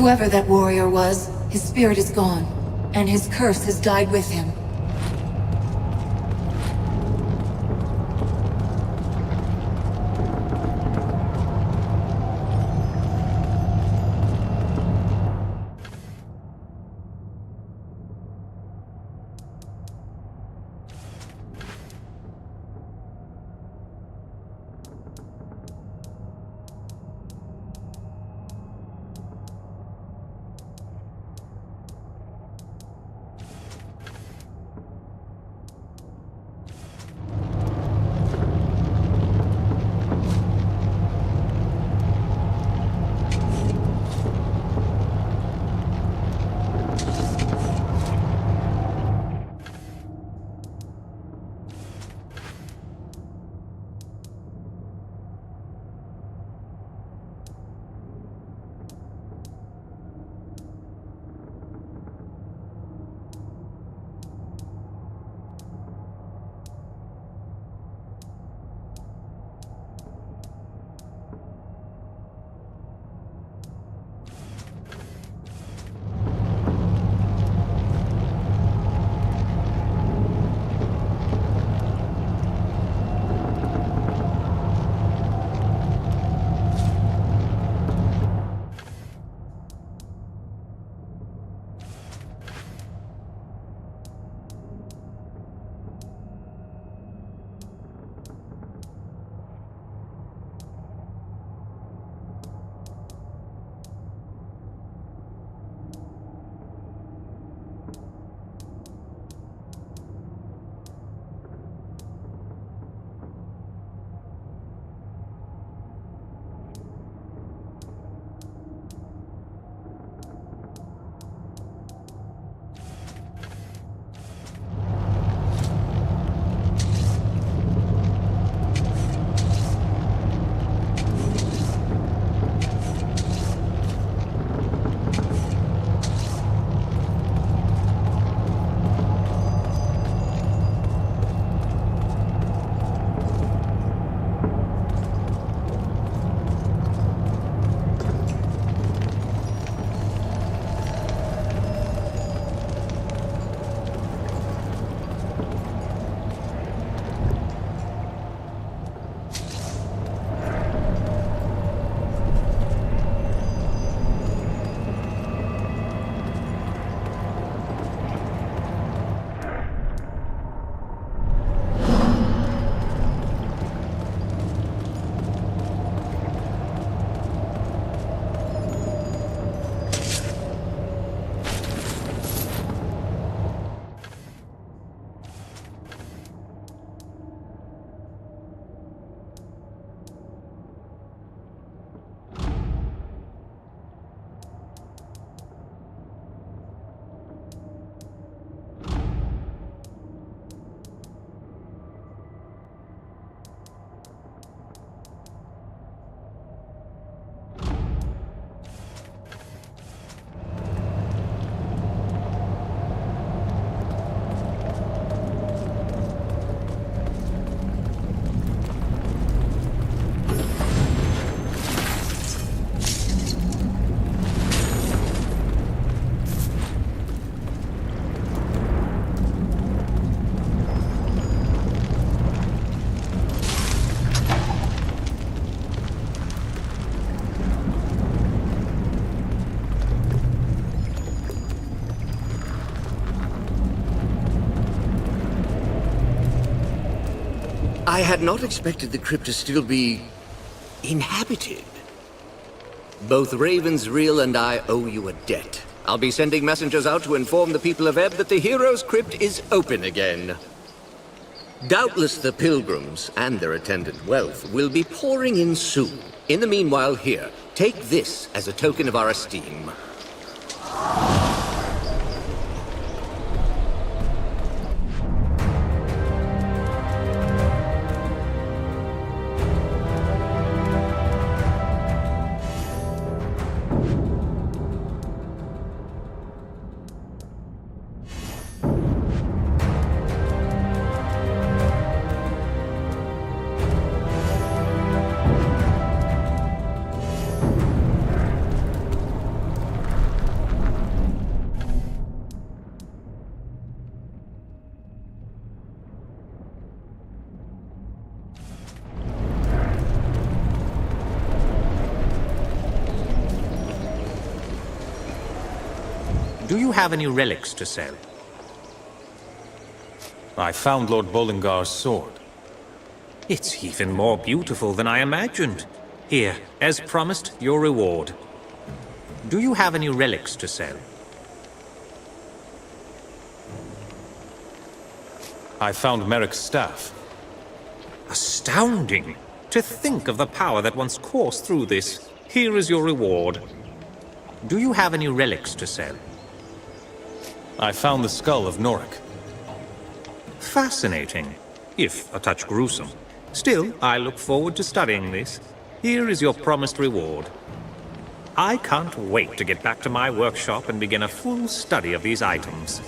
Whoever that warrior was, his spirit is gone, and his curse has died with him.
I had not expected the crypt to still be inhabited. Both Ravensreel and I owe you a debt. I'll be sending messengers out to inform the people of Ebb that the hero's crypt is open again. Doubtless the pilgrims and their attendant wealth will be pouring in soon. In the meanwhile, here, take this as a token of our esteem.
Do you have any relics to sell?
I found Lord Bollingar's sword.
It's even more beautiful than I imagined. Here, as promised, your reward. Do you have any relics to sell?
I found Merrick's staff.
Astounding! To think of the power that once coursed through this. Here is your reward. Do you have any relics to sell?
I found the skull of Norik.
Fascinating, if a touch gruesome. Still, I look forward to studying this. Here is your promised reward. I can't wait to get back to my workshop and begin a full study of these items.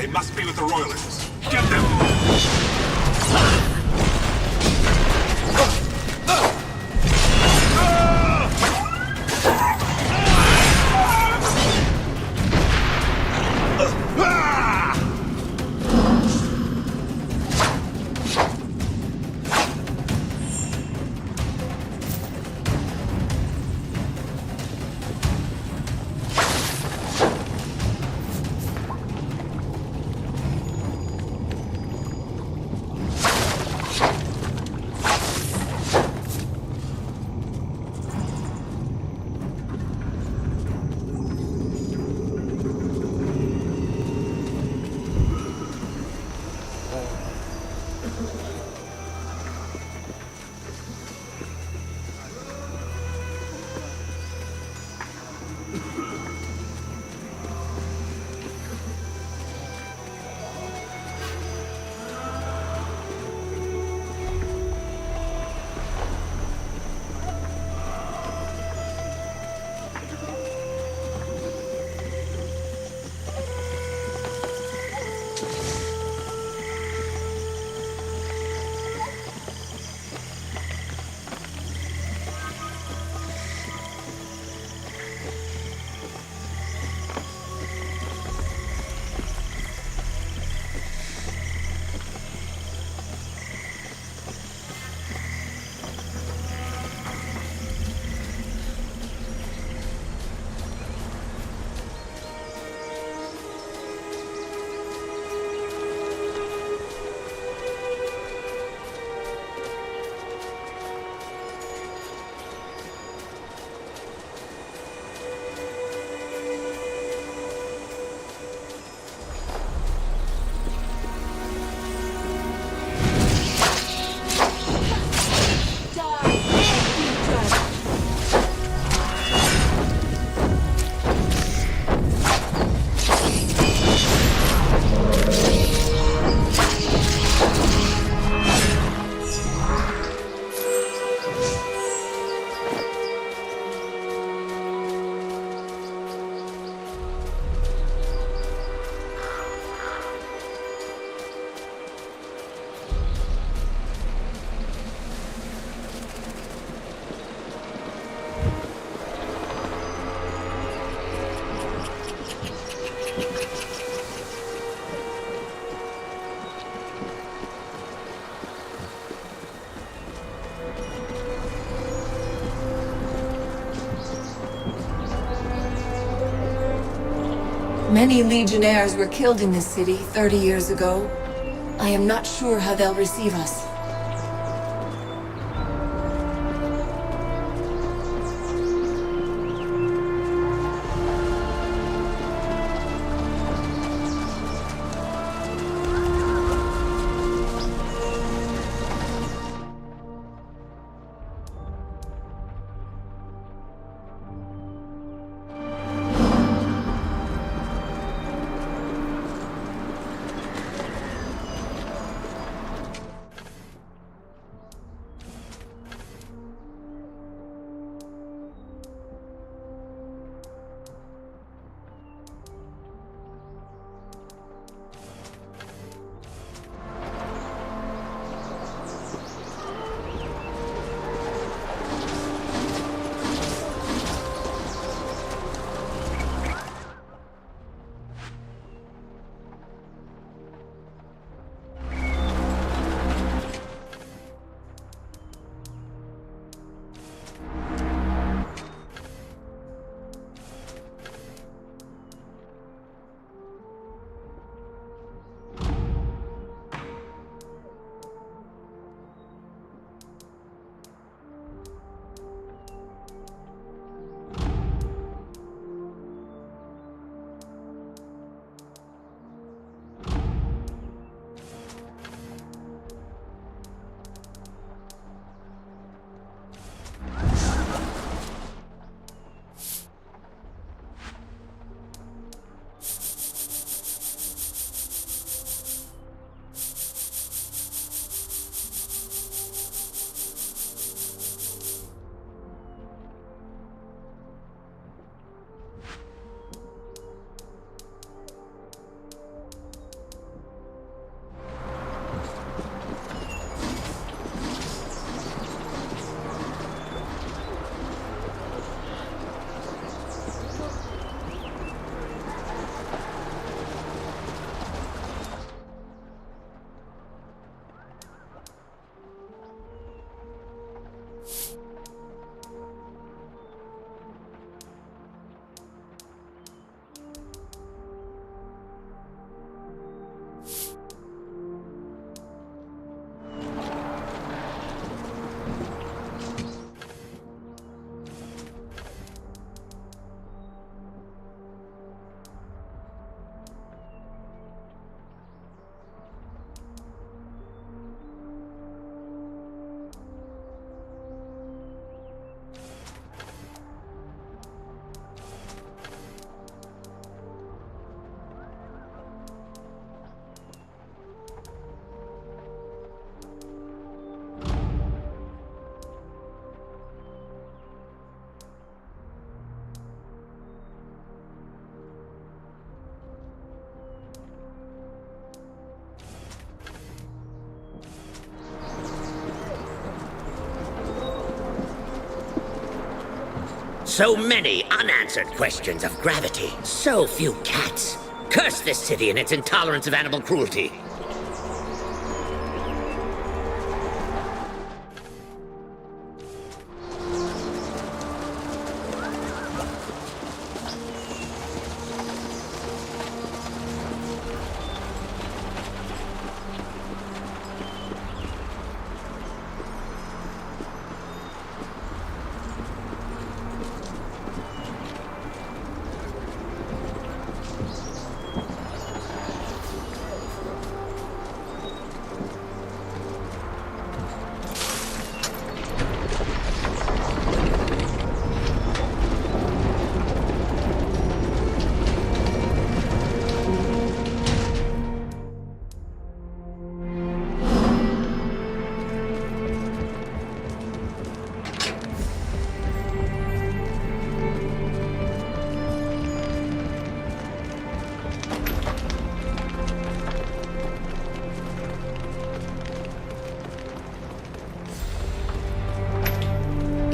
They must be with the Royalists. Get them!
Many Legionnaires were killed in this city 30 years ago. I am not sure how they'll receive us.
So many unanswered questions of gravity. So few cats. Curse this city and its intolerance of animal cruelty.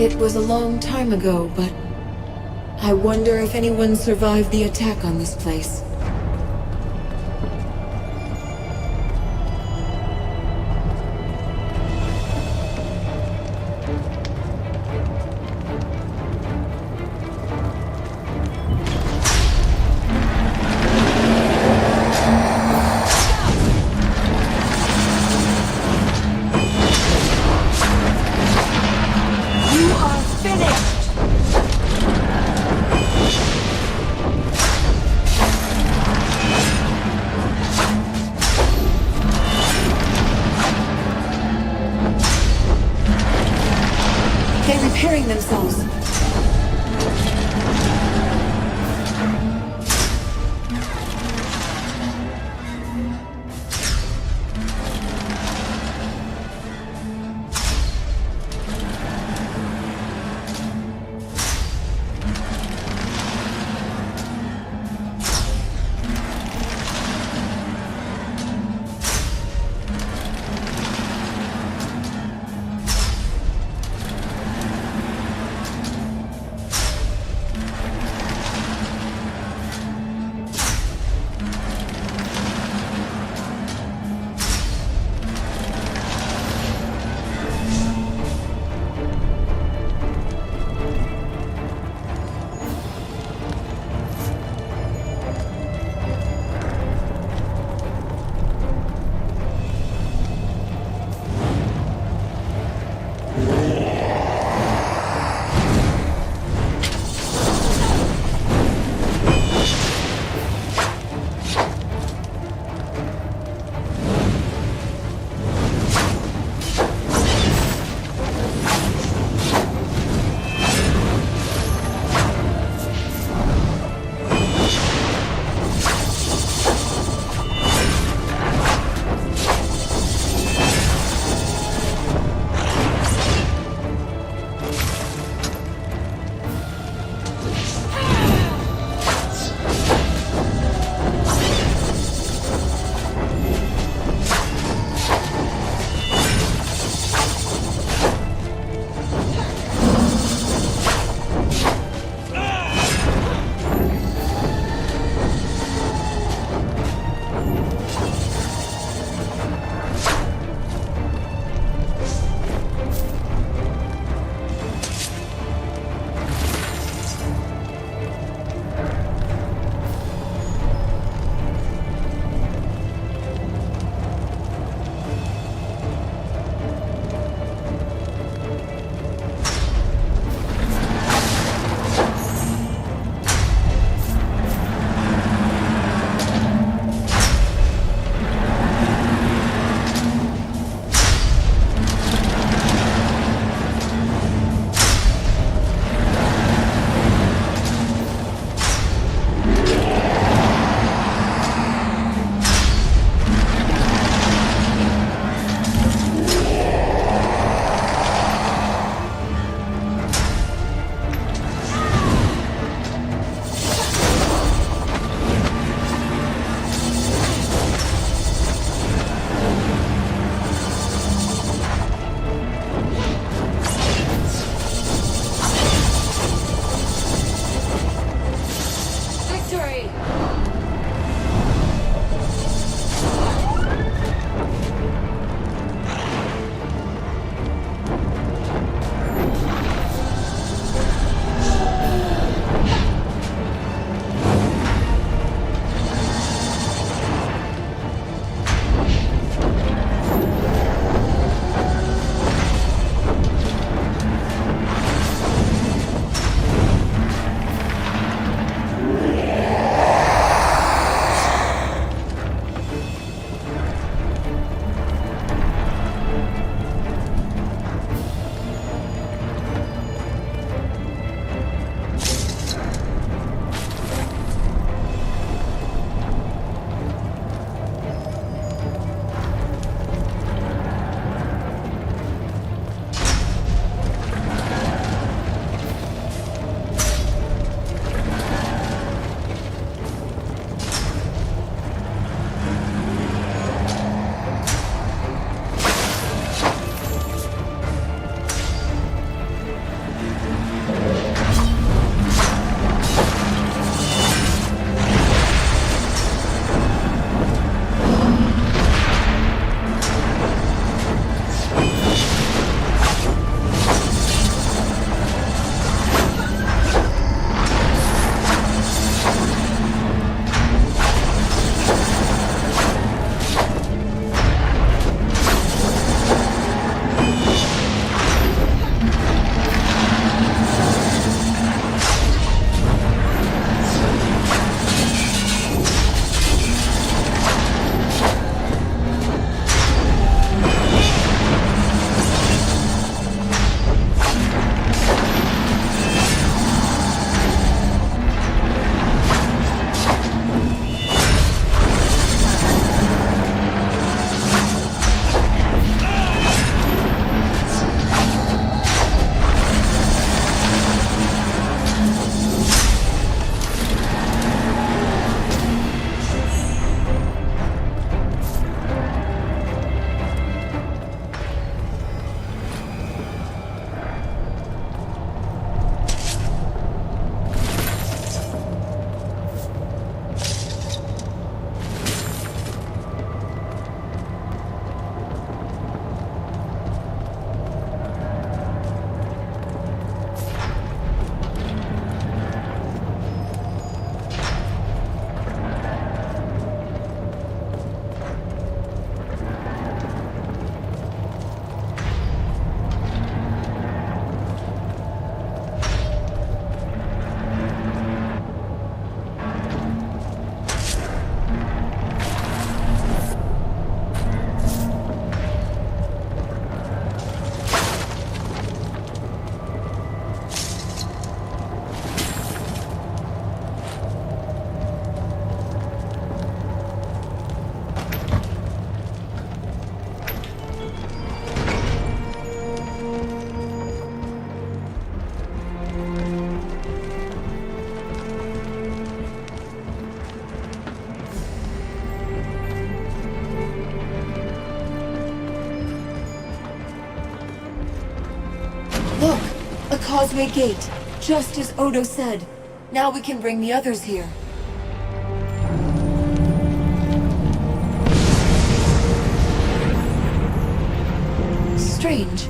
It was a long time ago, but I wonder if anyone survived the attack on this place. A causeway gate, just as Odo said. Now we can bring the others here. Strange.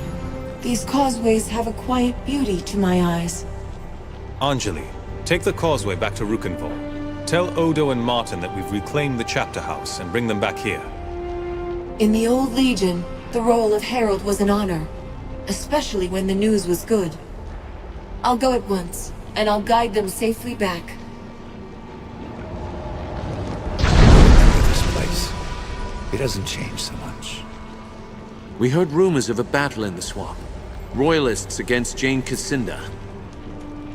These causeways have a quiet beauty to my eyes.
Anjali, take the causeway back to Rukenvall. Tell Odo and Martin that we've reclaimed the chapter house and bring them back here.
In the old Legion, the role of Herald was an honor, especially when the news was good. I'll go at once, and I'll guide them safely back.
Remember this place. It hasn't changed so much.
We heard rumors of a battle in the swamp. Royalists against Jane Cassinda.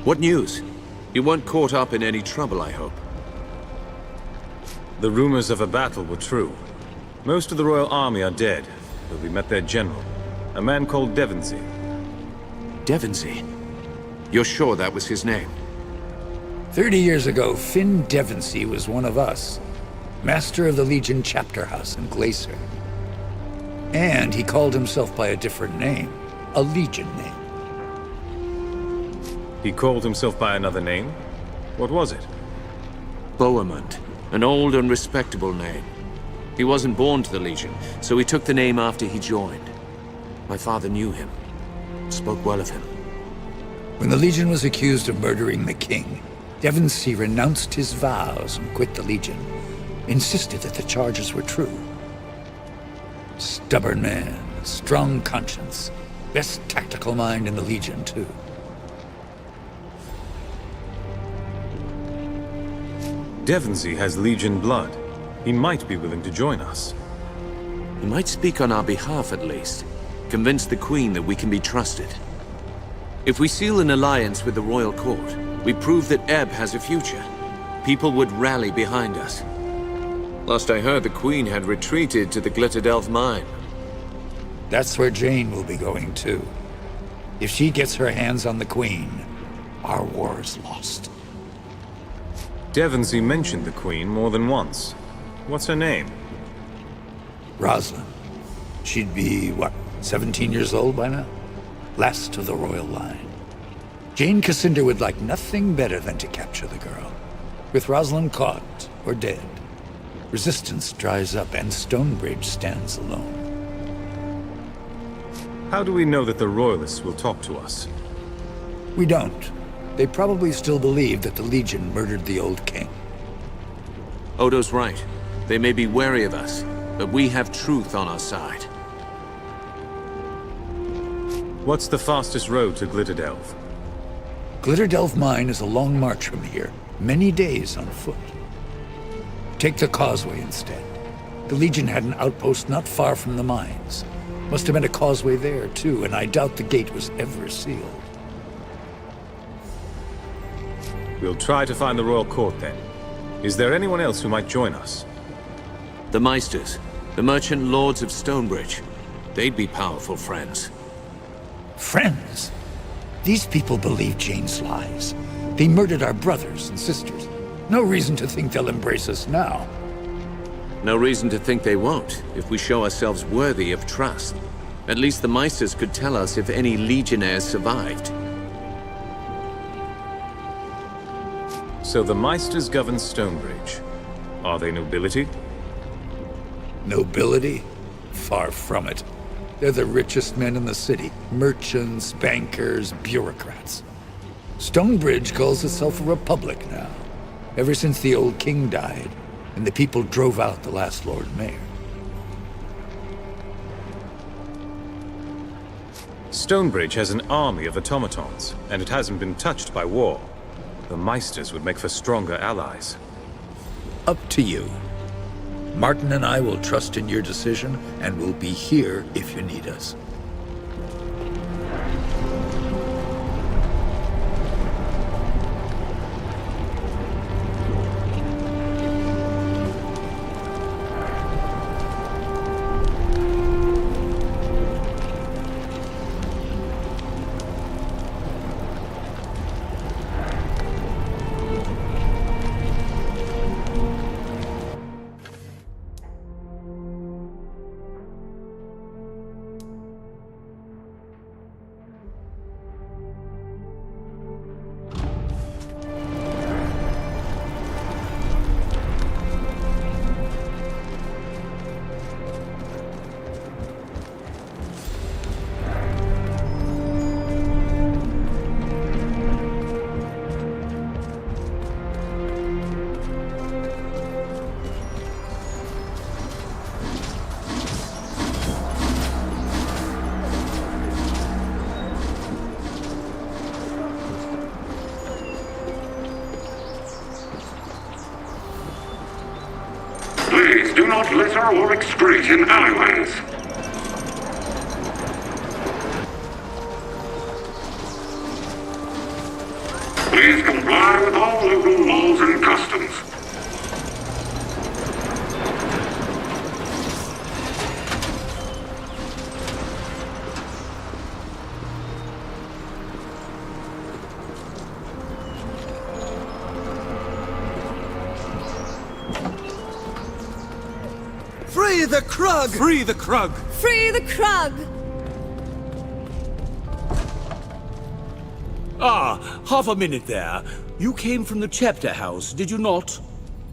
What news? You weren't caught up in any trouble, I hope.
The rumors of a battle were true. Most of the royal army are dead, but we met their general, a man called Devonsey.
Devonsey? You're sure that was his name?
30 years ago, Finn Devonsey was one of us. Master of the Legion chapter house in Glacier. And he called himself by a different name. A Legion name.
He called himself by another name? What was it?
Bohemond. An old and respectable name. He wasn't born to the Legion, so he took the name after he joined. My father knew him. Spoke well of him.
When the Legion was accused of murdering the king, Devonsey renounced his vows and quit the Legion. Insisted that the charges were true. Stubborn man, strong conscience. Best tactical mind in the Legion, too.
Devonsey has Legion blood. He might be willing to join us.
He might speak on our behalf, at least. Convince the Queen that we can be trusted. If we seal an alliance with the royal court, we prove that Ebb has a future. People would rally behind us. Last I heard, the Queen had retreated to the Glitterdelf mine.
That's where Jane will be going, too. If she gets her hands on the Queen, our war is lost.
Devonsey mentioned the Queen more than once. What's her name?
Rosalind. She'd be, what, 17 years old by now? Last of the royal line. Jane Cassinda would like nothing better than to capture the girl. With Rosalind caught or dead, resistance dries up and Stonebridge stands alone.
How do we know that the Royalists will talk to us?
We don't. They probably still believe that the Legion murdered the old king.
Odo's right. They may be wary of us, but we have truth on our side.
What's the fastest road to Glitterdelf?
Glitterdelf Mine is a long march from here, many days on foot. Take the causeway instead. The Legion had an outpost not far from the mines. Must have been a causeway there, too, and I doubt the gate was ever sealed.
We'll try to find the royal court then. Is there anyone else who might join us?
The Meisters, the merchant lords of Stonebridge. They'd be powerful friends.
Friends? These people believe Jane's lies. They murdered our brothers and sisters. No reason to think they'll embrace us now.
No reason to think they won't, if we show ourselves worthy of trust. At least the Meisters could tell us if any Legionnaires survived.
So the Meisters govern Stonebridge. Are they nobility?
Nobility? Far from it. They're the richest men in the city. Merchants, bankers, bureaucrats. Stonebridge calls itself a republic now. Ever since the old king died, and the people drove out the last Lord Mayor.
Stonebridge has an army of automatons, and it hasn't been touched by war. The Meisters would make for stronger allies.
Up to you. Martin and I will trust in your decision, and we'll be here if you need us.
Please do not litter or excrete in alleyways. Please comply with all local laws and customs.
Free the Krug!
Free the Krug!
Free the Krug!
Ah, half a minute there. You came from the chapter house, did you not?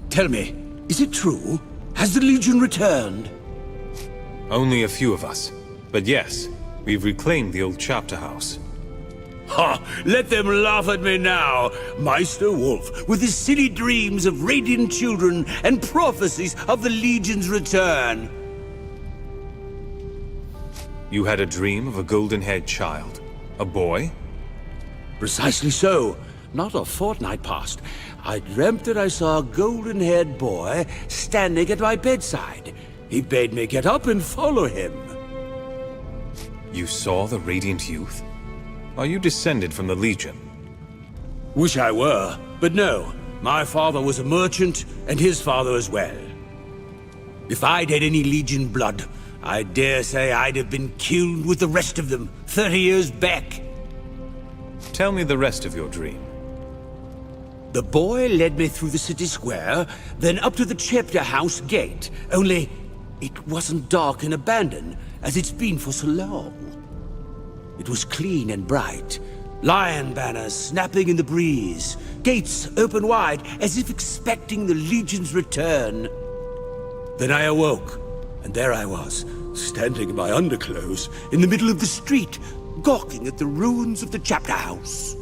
Tell me, is it true? Has the Legion returned?
Only a few of us. But yes, we've reclaimed the old chapter house.
Ha! Let them laugh at me now! Meister Wolf, with his silly dreams of radiant children and prophecies of the Legion's return.
You had a dream of a golden-haired child. A boy?
Precisely so. Not a fortnight past, I dreamt that I saw a golden-haired boy standing at my bedside. He bade me get up and follow him.
You saw the radiant youth? Are you descended from the Legion?
Wish I were, but no. My father was a merchant, and his father as well. If I'd had any Legion blood, I dare say I'd have been killed with the rest of them 30 years back.
Tell me the rest of your dream.
The boy led me through the city square, then up to the chapter house gate. Only, it wasn't dark and abandoned, as it's been for so long. It was clean and bright. Lion banners snapping in the breeze. Gates open wide, as if expecting the Legion's return. Then I awoke, and there I was, standing in my underclothes, in the middle of the street, gawking at the ruins of the chapter house.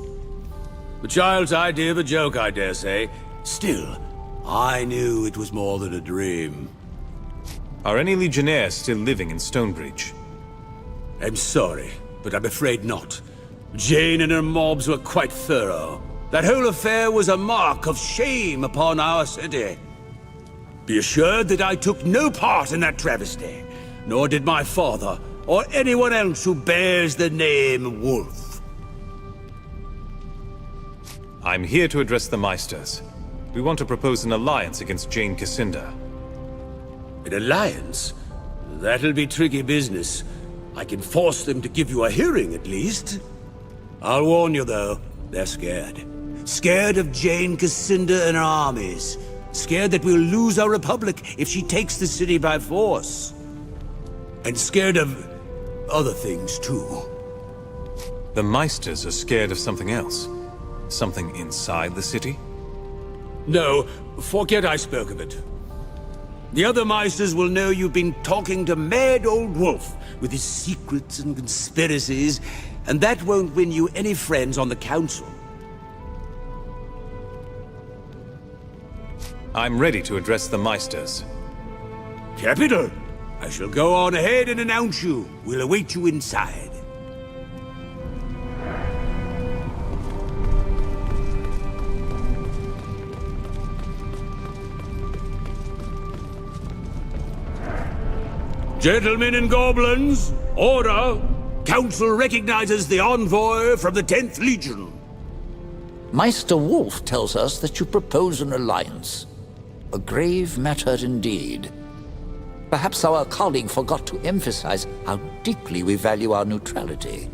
A child's idea of a joke, I dare say. Still, I knew it was more than a dream.
Are any Legionnaires still living in Stonebridge?
I'm sorry, but I'm afraid not. Jane and her mobs were quite thorough. That whole affair was a mark of shame upon our city. Be assured that I took no part in that travesty, nor did my father, or anyone else who bears the name Wolf.
I'm here to address the Meisters. We want to propose an alliance against Jane Cassinda.
An alliance? That'll be tricky business. I can force them to give you a hearing, at least. I'll warn you, though, they're scared. Scared of Jane Cassinda and her armies. Scared that we'll lose our republic if she takes the city by force. And scared of other things, too.
The Meisters are scared of something else. Something inside the city?
No, forget I spoke of it. The other Meisters will know you've been talking to mad old Wolf with his secrets and conspiracies, and that won't win you any friends on the Council.
I'm ready to address the Meisters.
Capital! I shall go on ahead and announce you. We'll await you inside. Gentlemen and goblins, order! Council recognizes the envoy from the 10th Legion.
Meister Wolf tells us that you propose an alliance. A grave matter indeed. Perhaps our colleague forgot to emphasize how deeply we value our neutrality.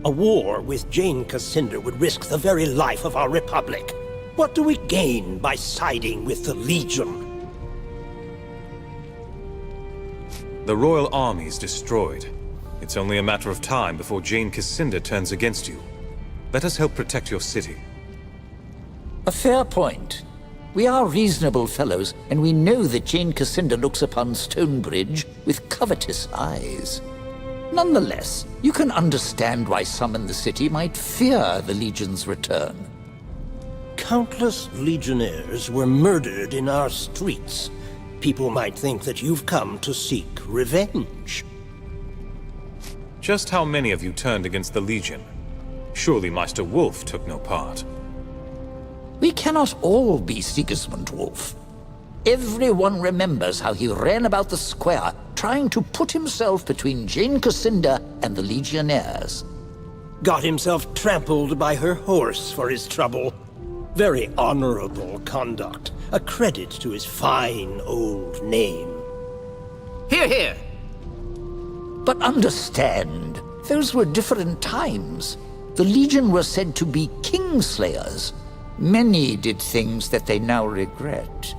A war with Jane Cassinda would risk the very life of our republic. What do we gain by siding with the Legion?
The royal army is destroyed. It's only a matter of time before Jane Cassinda turns against you. Let us help protect your city.
A fair point. We are reasonable fellows, and we know that Jane Cassinda looks upon Stonebridge with covetous eyes. Nonetheless, you can understand why some in the city might fear the Legion's return.
Countless Legionnaires were murdered in our streets. People might think that you've come to seek revenge.
Just how many of you turned against the Legion? Surely Meister Wolf took no part.
We cannot all be Sigismund Wolf.
Everyone remembers how he ran about the square, trying to put himself between Jane Cassinda and the Legionnaires.
Got himself trampled by her horse for his trouble. Very honorable conduct. A credit to his fine old name.
Hear, hear!
But understand, those were different times. The Legion were said to be kingslayers. Many did things that they now regret.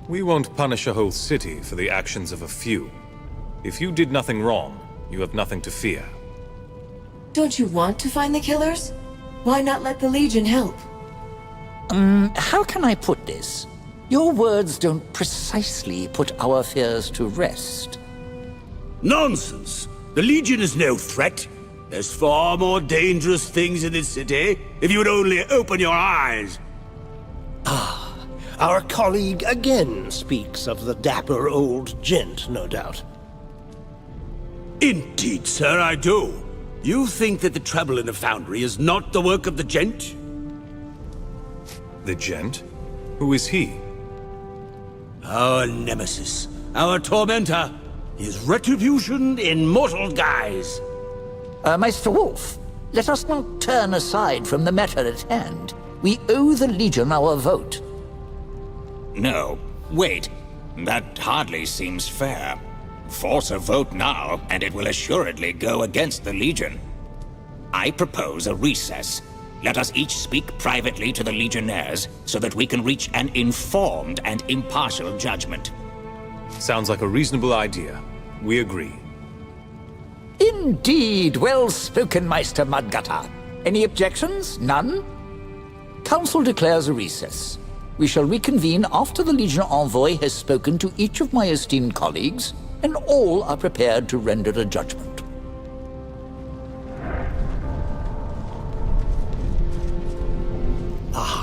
We won't punish a whole city for the actions of a few. If you did nothing wrong, you have nothing to fear.
Don't you want to find the killers? Why not let the Legion help?
How can I put this? Your words don't precisely put our fears to rest.
Nonsense! The Legion is no threat. There's far more dangerous things in this city, if you would only open your eyes.
Our colleague again speaks of the dapper old gent, no doubt.
Indeed, sir, I do. You think that the trouble in the foundry is not the work of the gent?
The gent? Who is he?
Our nemesis, our tormentor, his retribution in mortal guise.
Maester Wolf, let us not turn aside from the matter at hand. We owe the Legion our vote.
No, wait. That hardly seems fair. Force a vote now, and it will assuredly go against the Legion. I propose a recess. Let us each speak privately to the Legionnaires, so that we can reach an informed and impartial judgment.
Sounds like a reasonable idea. We agree.
Indeed, well spoken, Meister Mudgutter. Any objections? None? Council declares a recess. We shall reconvene after the Legion envoy has spoken to each of my esteemed colleagues, and all are prepared to render a judgment.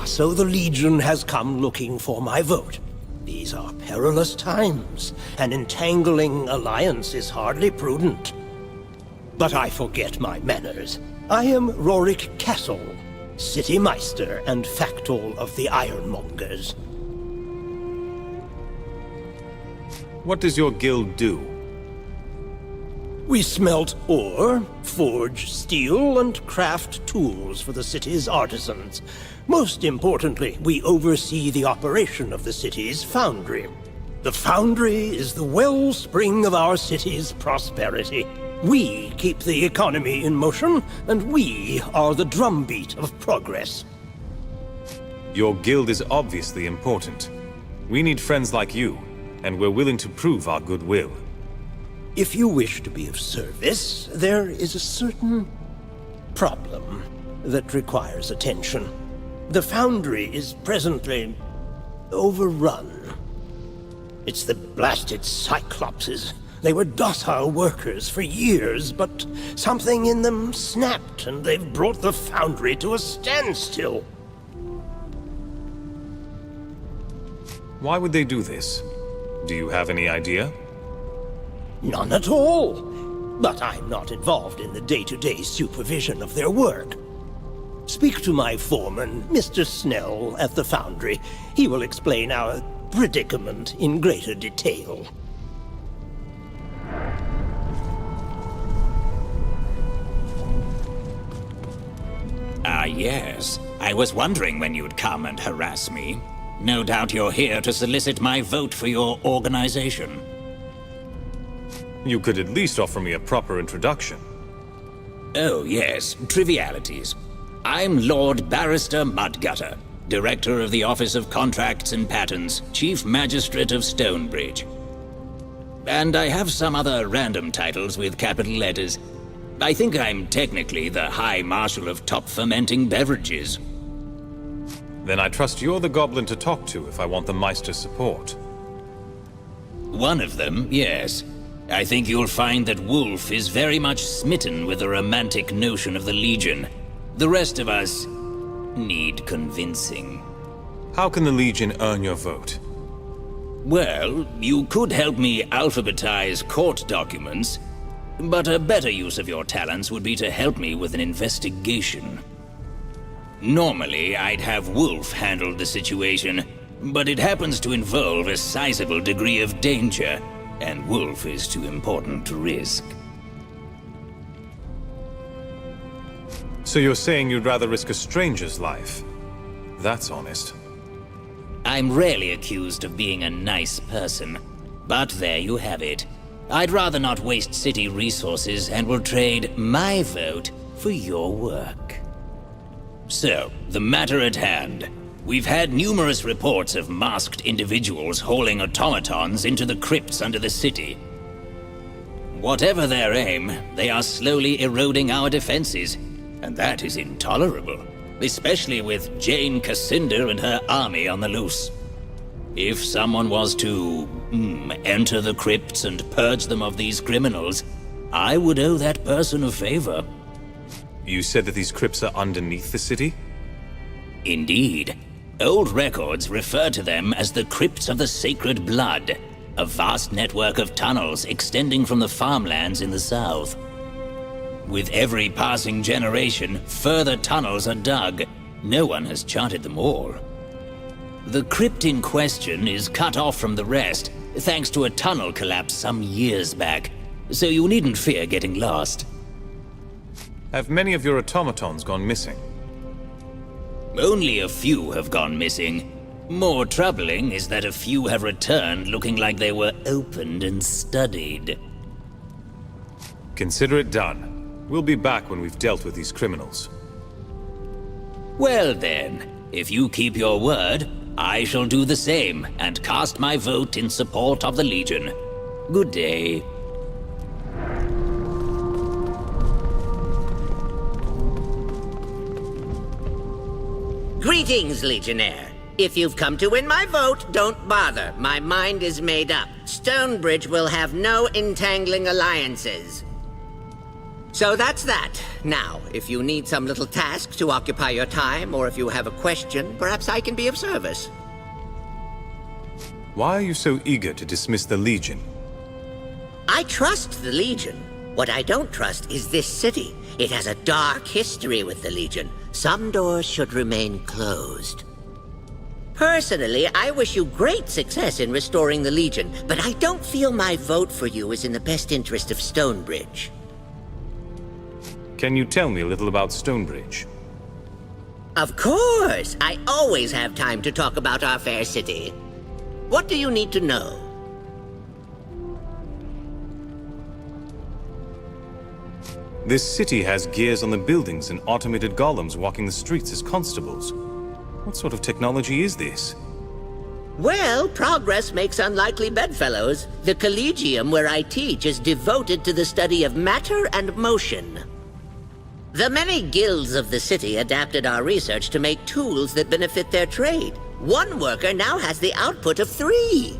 So the Legion has come looking for my vote. These are perilous times. An entangling alliance is hardly prudent. But I forget my manners. I am Rorik Castle, City Meister and Factol of the Ironmongers.
What does your guild do?
We smelt ore, forge steel, and craft tools for the city's artisans. Most importantly, we oversee the operation of the city's foundry. The foundry is the wellspring of our city's prosperity. We keep the economy in motion, and we are the drumbeat of progress.
Your guild is obviously important. We need friends like you, and we're willing to prove our goodwill.
If you wish to be of service, there is a certain problem that requires attention. The foundry is presently overrun. It's the blasted Cyclopses. They were docile workers for years, but something in them snapped, and they've brought the foundry to a standstill.
Why would they do this? Do you have any idea?
None at all. But I'm not involved in the day-to-day supervision of their work. Speak to my foreman, Mr. Snell, at the foundry. He will explain our predicament in greater detail.
Yes. I was wondering when you'd come and harass me. No doubt you're here to solicit my vote for your organization.
You could at least offer me a proper introduction.
Oh, yes. Trivialities. I'm Lord Barrister Mudgutter, Director of the Office of Contracts and Patents, Chief Magistrate of Stonebridge. And I have some other random titles with capital letters. I think I'm technically the High Marshal of Top Fermenting Beverages.
Then I trust you're the goblin to talk to if I want the Meister's support.
One of them, yes. I think you'll find that Wolf is very much smitten with the romantic notion of the Legion. The rest of us need convincing.
How can the Legion earn your vote?
Well, you could help me alphabetize court documents, but a better use of your talents would be to help me with an investigation. Normally, I'd have Wolf handle the situation, but it happens to involve a sizable degree of danger, and Wolf is too important to risk.
So you're saying you'd rather risk a stranger's life? That's honest.
I'm rarely accused of being a nice person, but there you have it. I'd rather not waste city resources and will trade my vote for your work. So, the matter at hand. We've had numerous reports of masked individuals hauling automatons into the crypts under the city. Whatever their aim, they are slowly eroding our defenses, and that is intolerable, especially with Jane Cascinder and her army on the loose. If someone was to enter the crypts and purge them of these criminals, I would owe that person a favor.
You said that these crypts are underneath the city?
Indeed. Old records refer to them as the Crypts of the Sacred Blood, a vast network of tunnels extending from the farmlands in the south. With every passing generation, further tunnels are dug. No one has charted them all. The crypt in question is cut off from the rest, thanks to a tunnel collapse some years back, so you needn't fear getting lost.
Have many of your automatons gone missing?
Only a few have gone missing. More troubling is that a few have returned looking like they were opened and studied.
Consider it done. We'll be back when we've dealt with these criminals.
Well then, if you keep your word, I shall do the same and cast my vote in support of the Legion. Good day.
Greetings, Legionnaire. If you've come to win my vote, don't bother. My mind is made up. Stonebridge will have no entangling alliances. So that's that. Now, if you need some little task to occupy your time, or if you have a question, perhaps I can be of service.
Why are you so eager to dismiss the Legion?
I trust the Legion. What I don't trust is this city. It has a dark history with the Legion. Some doors should remain closed. Personally, I wish you great success in restoring the Legion, but I don't feel my vote for you is in the best interest of Stonebridge.
Can you tell me a little about Stonebridge?
Of course! I always have time to talk about our fair city. What do you need to know?
This city has gears on the buildings and automated golems walking the streets as constables. What sort of technology is this?
Well, progress makes unlikely bedfellows. The Collegium where I teach is devoted to the study of matter and motion. The many guilds of the city adapted our research to make tools that benefit their trade. One worker now has the output of 3.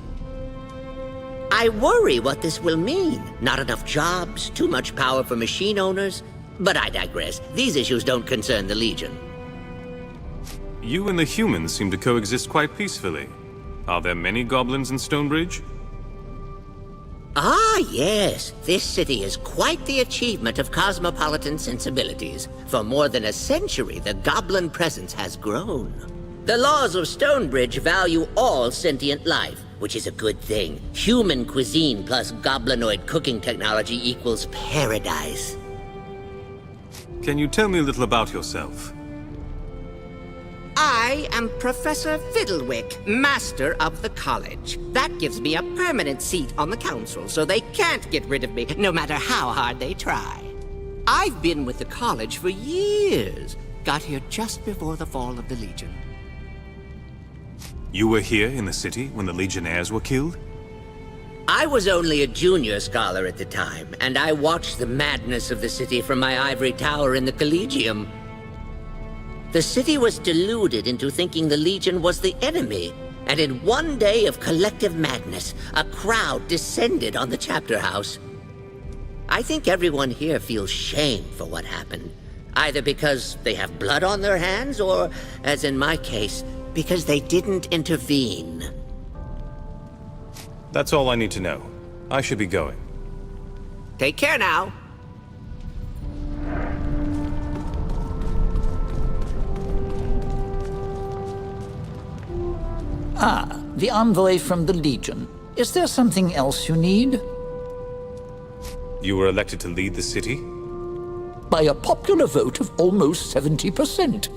I worry what this will mean. Not enough jobs, too much power for machine owners. But I digress. These issues don't concern the Legion.
You and the humans seem to coexist quite peacefully. Are there many goblins in Stonebridge?
Ah, yes. This city is quite the achievement of cosmopolitan sensibilities. For more than a century, the goblin presence has grown. The laws of Stonebridge value all sentient life, which is a good thing. Human cuisine plus goblinoid cooking technology equals paradise.
Can you tell me a little about yourself?
I am Professor Fiddlewick, Master of the College. That gives me a permanent seat on the council, so they can't get rid of me, no matter how hard they try. I've been with the college for years. Got here just before the fall of the Legion.
You were here in the city when the Legionnaires were killed?
I was only a junior scholar at the time, and I watched the madness of the city from my ivory tower in the Collegium. The city was deluded into thinking the Legion was the enemy, and in one day of collective madness, a crowd descended on the chapter house. I think everyone here feels shame for what happened, either because they have blood on their hands, or, as in my case, because they didn't intervene.
That's all I need to know. I should be going.
Take care now.
Ah, the envoy from the Legion. Is there something else you need?
You were elected to lead the city?
By a popular vote of almost 70%.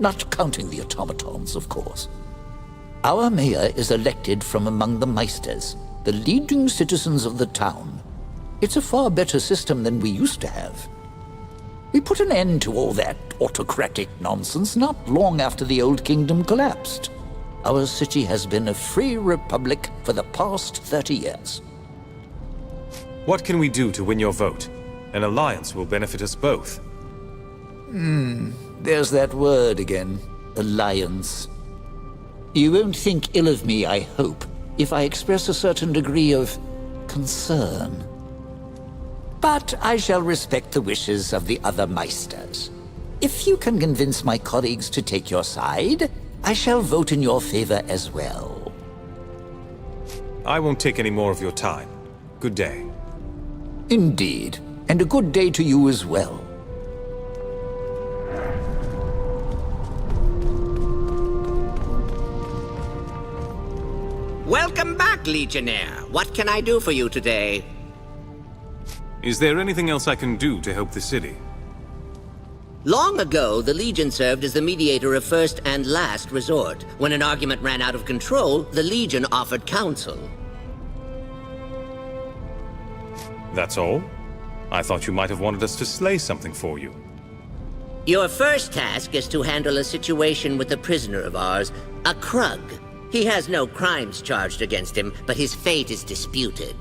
Not counting the automatons, of course. Our mayor is elected from among the Meisters, the leading citizens of the town. It's a far better system than we used to have. We put an end to all that autocratic nonsense not long after the Old Kingdom collapsed. Our city has been a free republic for the past 30 years.
What can we do to win your vote? An alliance will benefit us both.
There's that word again. Alliance. You won't think ill of me, I hope, if I express a certain degree of concern. But I shall respect the wishes of the other Meisters. If you can convince my colleagues to take your side, I shall vote in your favor as well.
I won't take any more of your time. Good day.
Indeed, and a good day to you as well.
Welcome back, Legionnaire. What can I do for you today?
Is there anything else I can do to help the city?
Long ago, the Legion served as the mediator of first and last resort. When an argument ran out of control, the Legion offered counsel.
That's all? I thought you might have wanted us to slay something for you.
Your first task is to handle a situation with a prisoner of ours, a Krug. He has no crimes charged against him, but his fate is disputed.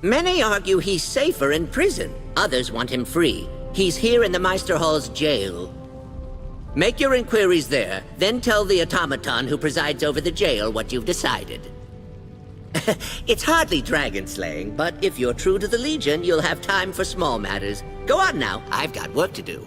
Many argue he's safer in prison. Others want him free. He's here in the Meister Hall's jail. Make your inquiries there, then tell the automaton who presides over the jail what you've decided. It's hardly dragon slaying, but if you're true to the Legion, you'll have time for small matters. Go on now, I've got work to do.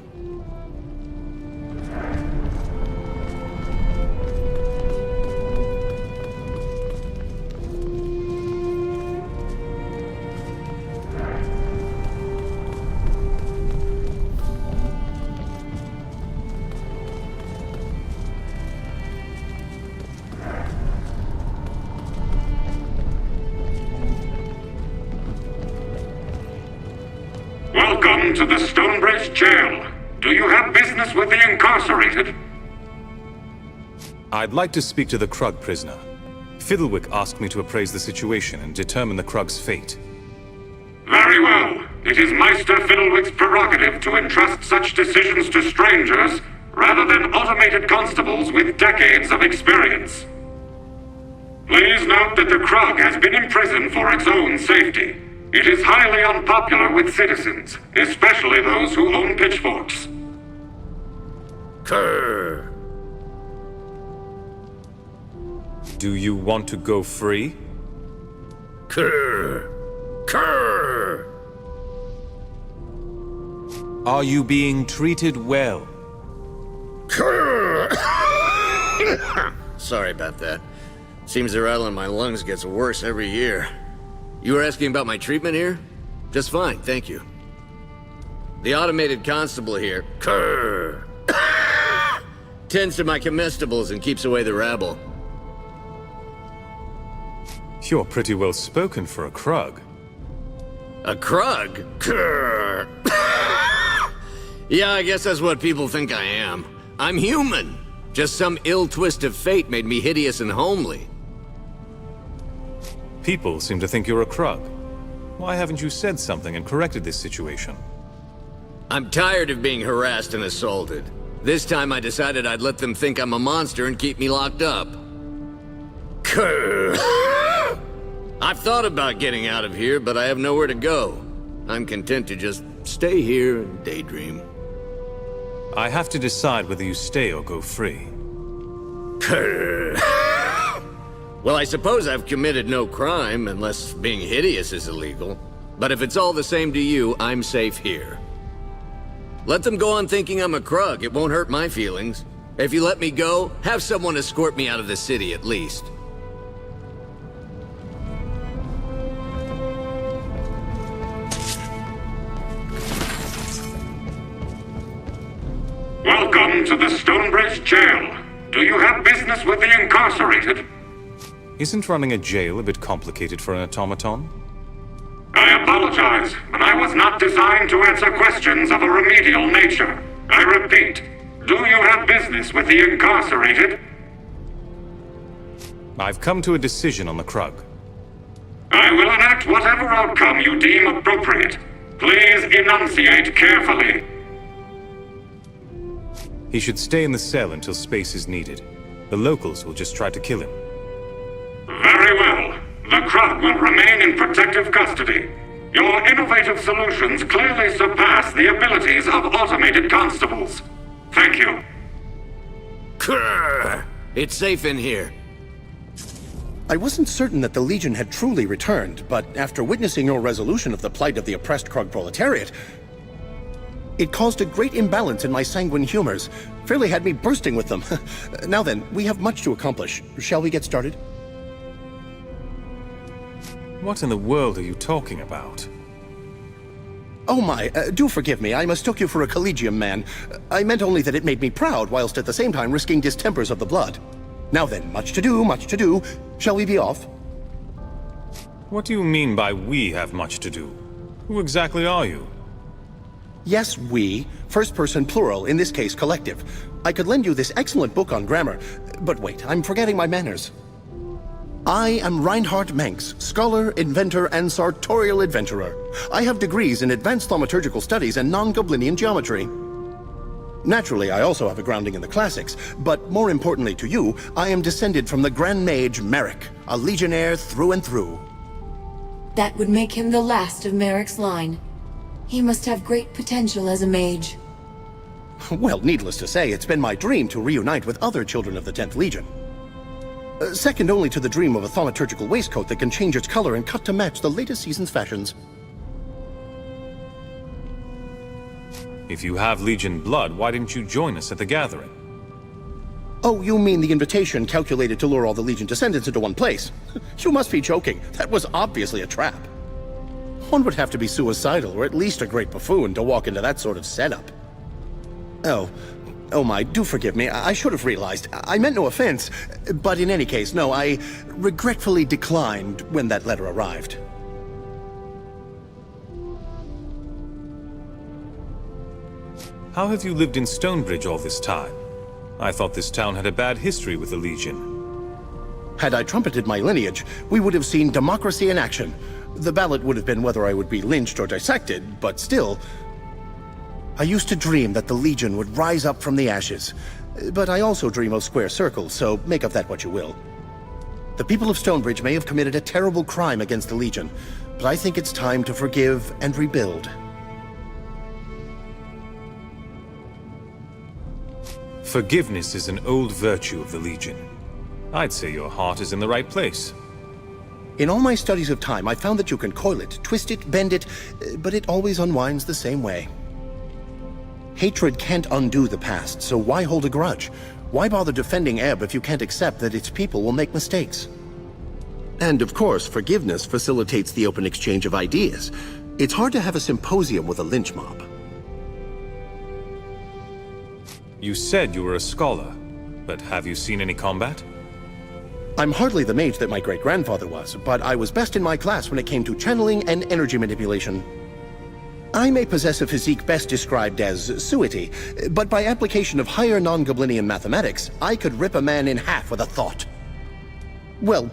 Welcome to the Stonebridge Jail. Do you have business with the incarcerated?
I'd like to speak to the Krug prisoner. Fiddlewick asked me to appraise the situation and determine the Krug's fate.
Very well. It is Meister Fiddlewick's prerogative to entrust such decisions to strangers rather than automated constables with decades of experience. Please note that the Krug has been imprisoned for its own safety. It is highly unpopular with citizens, especially those who own pitchforks.
Krr. Do you want to go free?
Krr. Krr.
Are you being treated well?
Krr.
Sorry about that. Seems the rattle in my lungs gets worse every year. You were asking about my treatment here? Just fine, thank you. The automated constable here, Krr, tends to my comestibles and keeps away the rabble.
You're pretty well spoken for a Krug.
A Krug? Krr. Yeah, I guess that's what people think I am. I'm human. Just some ill twist of fate made me hideous and homely.
People seem to think you're a Krug. Why haven't you said something and corrected this situation?
I'm tired of being harassed and assaulted. This time I decided I'd let them think I'm a monster and keep me locked up. Krr. I've thought about getting out of here, but I have nowhere to go. I'm content to just stay here and daydream.
I have to decide whether you stay or go free.
Krr. Well, I suppose I've committed no crime, unless being hideous is illegal. But if it's all the same to you, I'm safe here. Let them go on thinking I'm a Krug. It won't hurt my feelings. If you let me go, have someone escort me out of the city at least.
Welcome to the Stonebridge Jail. Do you have business with the incarcerated?
Isn't running a jail a bit complicated for an automaton?
I apologize, but I was not designed to answer questions of a remedial nature. I repeat, do you have business with the incarcerated?
I've come to a decision on the Krug.
I will enact whatever outcome you deem appropriate. Please enunciate carefully.
He should stay in the cell until space is needed. The locals will just try to kill him.
Very well. The Krug will remain in protective custody. Your innovative solutions clearly surpass the abilities of automated constables. Thank you.
Grrr! It's safe in here.
I wasn't certain that the Legion had truly returned, but after witnessing your resolution of the plight of the oppressed Krug proletariat, it caused a great imbalance in my sanguine humors. Fairly had me bursting with them. Now then, we have much to accomplish. Shall we get started?
What in the world are you talking about?
Oh my, do forgive me. I mistook you for a Collegium man. I meant only that it made me proud, whilst at the same time risking distempers of the blood. Now then, much to do, much to do. Shall we be off?
What do you mean by we have much to do? Who exactly are you?
Yes, we. First person plural, in this case collective. I could lend you this excellent book on grammar, but wait, I'm forgetting my manners. I am Reinhard Manx, scholar, inventor, and sartorial adventurer. I have degrees in advanced thaumaturgical studies and non-Goblinian geometry. Naturally, I also have a grounding in the classics, but more importantly to you, I am descended from the Grand Mage Merrick, a legionnaire through and through.
That would make him the last of Merrick's line. He must have great potential as a mage.
Well, needless to say, it's been my dream to reunite with other children of the 10th Legion. Second only to the dream of a thaumaturgical waistcoat that can change its color and cut to match the latest season's fashions.
If you have Legion blood, why didn't you join us at the gathering?
Oh, you mean the invitation calculated to lure all the Legion descendants into one place? You must be joking. That was obviously a trap. One would have to be suicidal, or at least a great buffoon, to walk into that sort of setup. Oh my, do forgive me. I should have realized. I meant no offense. But in any case, no, I regretfully declined when that letter arrived.
How have you lived in Stonebridge all this time? I thought this town had a bad history with the Legion.
Had I trumpeted my lineage, we would have seen democracy in action. The ballot would have been whether I would be lynched or dissected, but still... I used to dream that the Legion would rise up from the ashes. But I also dream of square circles, so make of that what you will. The people of Stonebridge may have committed a terrible crime against the Legion, but I think it's time to forgive and rebuild.
Forgiveness is an old virtue of the Legion. I'd say your heart is in the right place.
In all my studies of time, I found that you can coil it, twist it, bend it, but it always unwinds the same way. Hatred can't undo the past, so why hold a grudge? Why bother defending Ebb if you can't accept that its people will make mistakes? And of course, forgiveness facilitates the open exchange of ideas. It's hard to have a symposium with a lynch mob.
You said you were a scholar, but have you seen any combat?
I'm hardly the mage that my great-grandfather was, but I was best in my class when it came to channeling and energy manipulation. I may possess a physique best described as suety, but by application of higher non-Goblinian mathematics, I could rip a man in half with a thought. Well,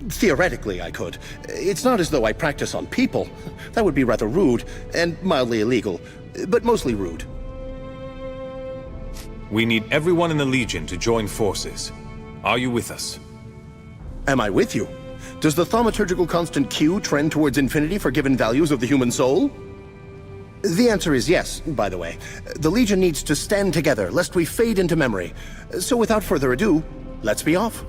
theoretically I could. It's not as though I practice on people. That would be rather rude, and mildly illegal, but mostly rude.
We need everyone in the Legion to join forces. Are you with us?
Am I with you? Does the thaumaturgical constant Q trend towards infinity for given values of the human soul? The answer is yes, by the way. The Legion needs to stand together, lest we fade into memory. So without further ado, let's be off.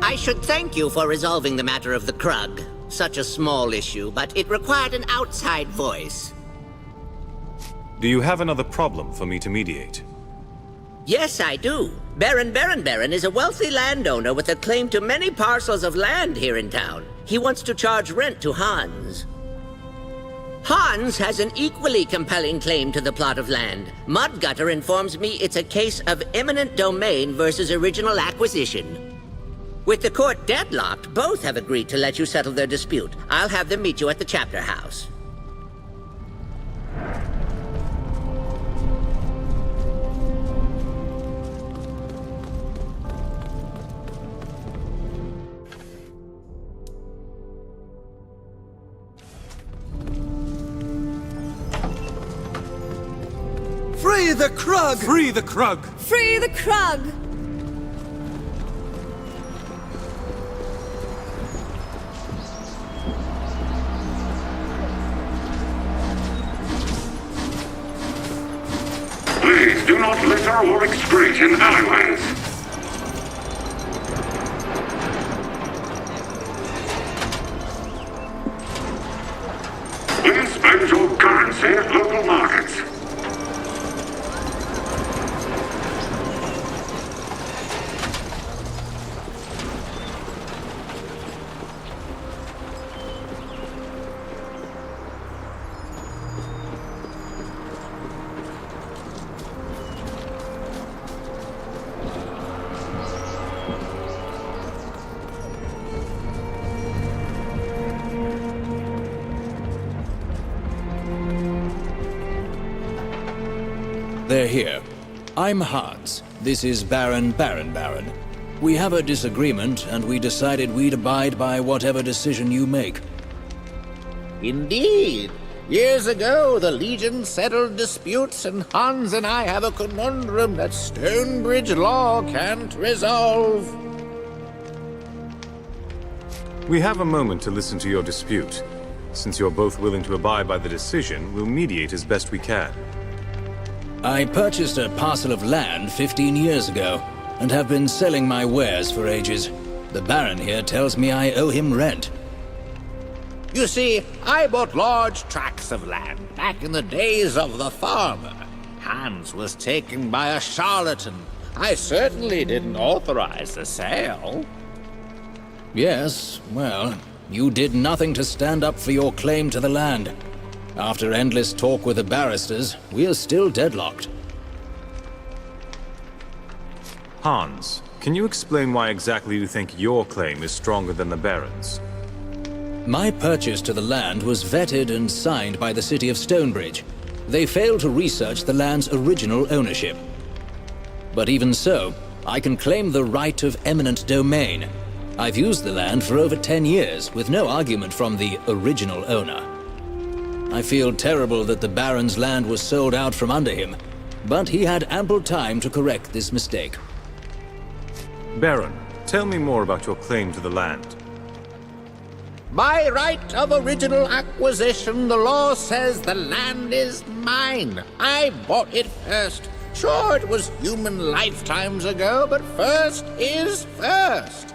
I should thank you for resolving the matter of the Krug. Such a small issue, but it required an outside voice.
Do you have another problem for me to mediate?
Yes, I do. Baron is a wealthy landowner with a claim to many parcels of land here in town. He wants to charge rent to Hans. Hans has an equally compelling claim to the plot of land. Mudgutter informs me it's a case of eminent domain versus original acquisition. With the court deadlocked, both have agreed to let you settle their dispute. I'll have them meet you at the chapter house.
Free the Krug!
Free the Krug!
Free the Krug!
Please do not litter or excrete in alleyways. Please spend your currency at local markets.
They're here. I'm Hans. This is Baron. We have a disagreement, and we decided we'd abide by whatever decision you make.
Indeed. Years ago, the Legion settled disputes, and Hans and I have a conundrum that Stonebridge law can't resolve.
We have a moment to listen to your dispute. Since you're both willing to abide by the decision, we'll mediate as best we can.
I purchased a parcel of land 15 years ago, and have been selling my wares for ages. The Baron here tells me I owe him rent.
You see, I bought large tracts of land back in the days of the farmer. Hans was taken by a charlatan. I certainly didn't authorize the sale.
Yes, well, you did nothing to stand up for your claim to the land. After endless talk with the barristers, we are still deadlocked.
Hans, can you explain why exactly you think your claim is stronger than the Baron's?
My purchase to the land was vetted and signed by the city of Stonebridge. They failed to research the land's original ownership. But even so, I can claim the right of eminent domain. I've used the land for over 10 years, with no argument from the original owner. I feel terrible that the Baron's land was sold out from under him, but he had ample time to correct this mistake.
Baron, tell me more about your claim to the land.
By right of original acquisition, the law says the land is mine. I bought it first. Sure, it was human lifetimes ago, but first is first.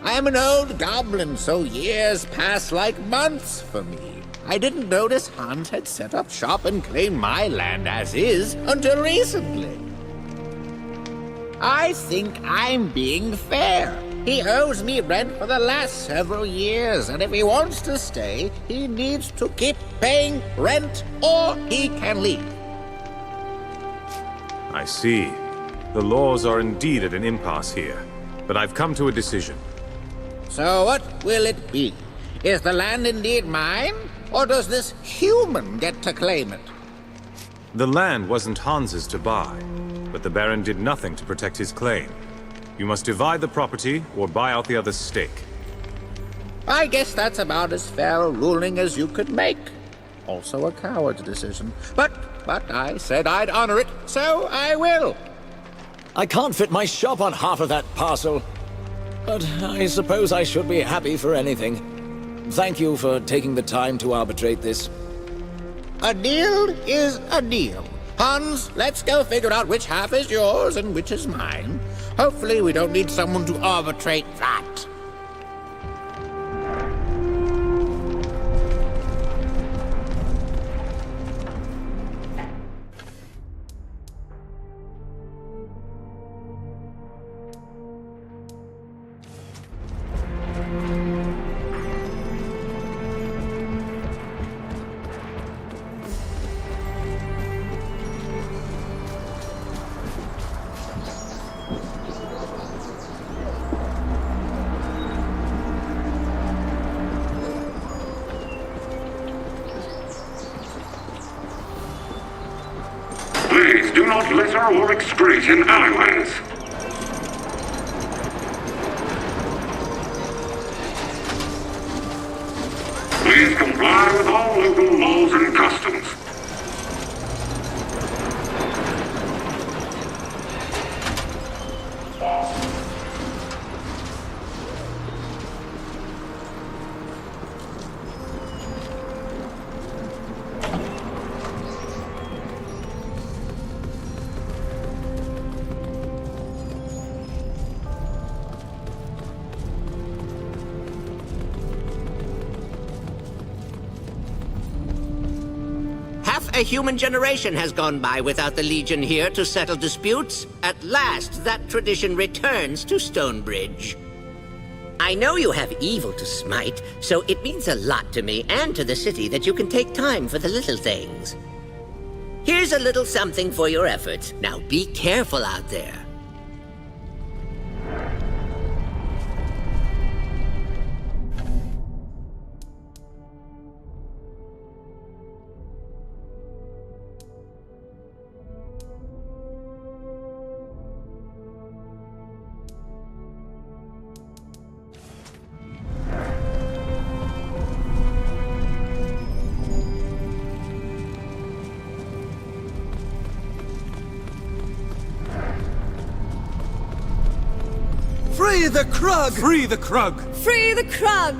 I am an old goblin, so years pass like months for me. I didn't notice Hans had set up shop and claimed my land as is until recently. I think I'm being fair. He owes me rent for the last several years, and if he wants to stay, he needs to keep paying rent or he can leave.
I see. The laws are indeed at an impasse here, but I've come to a decision.
So what will it be? Is the land indeed mine? Or does this human get to claim it?
The land wasn't Hans's to buy, but the Baron did nothing to protect his claim. You must divide the property or buy out the other's stake.
I guess that's about as fair a ruling as you could make. Also a coward's decision. But I said I'd honor it, so I will.
I can't fit my shop on half of that parcel. But I suppose I should be happy for anything. Thank you for taking the time to arbitrate this.
A deal is a deal. Hans, let's go figure out which half is yours and which is mine. Hopefully we don't need someone to arbitrate that.
Please do not litter or excrete in alleyways. Please comply with all local laws and customs.
A human generation has gone by without the Legion here to settle disputes. At last, that tradition returns to Stonebridge. I know you have evil to smite, so it means a lot to me and to the city that you can take time for the little things. Here's a little something for your efforts. Now be careful out there.
Free the Krug!
Free the Krug!
Free the Krug!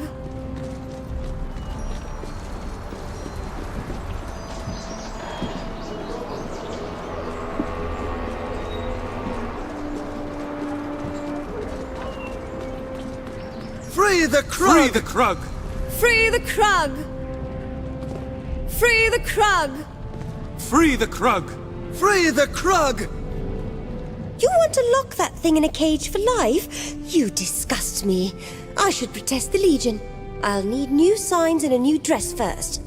Free the Krug!
Free the Krug!
Free the Krug! Free the Krug!
Free the Krug!
Free the Krug!
You want to lock that thing in a cage for life? You disgust me. I should protest the Legion. I'll need new signs and a new dress first.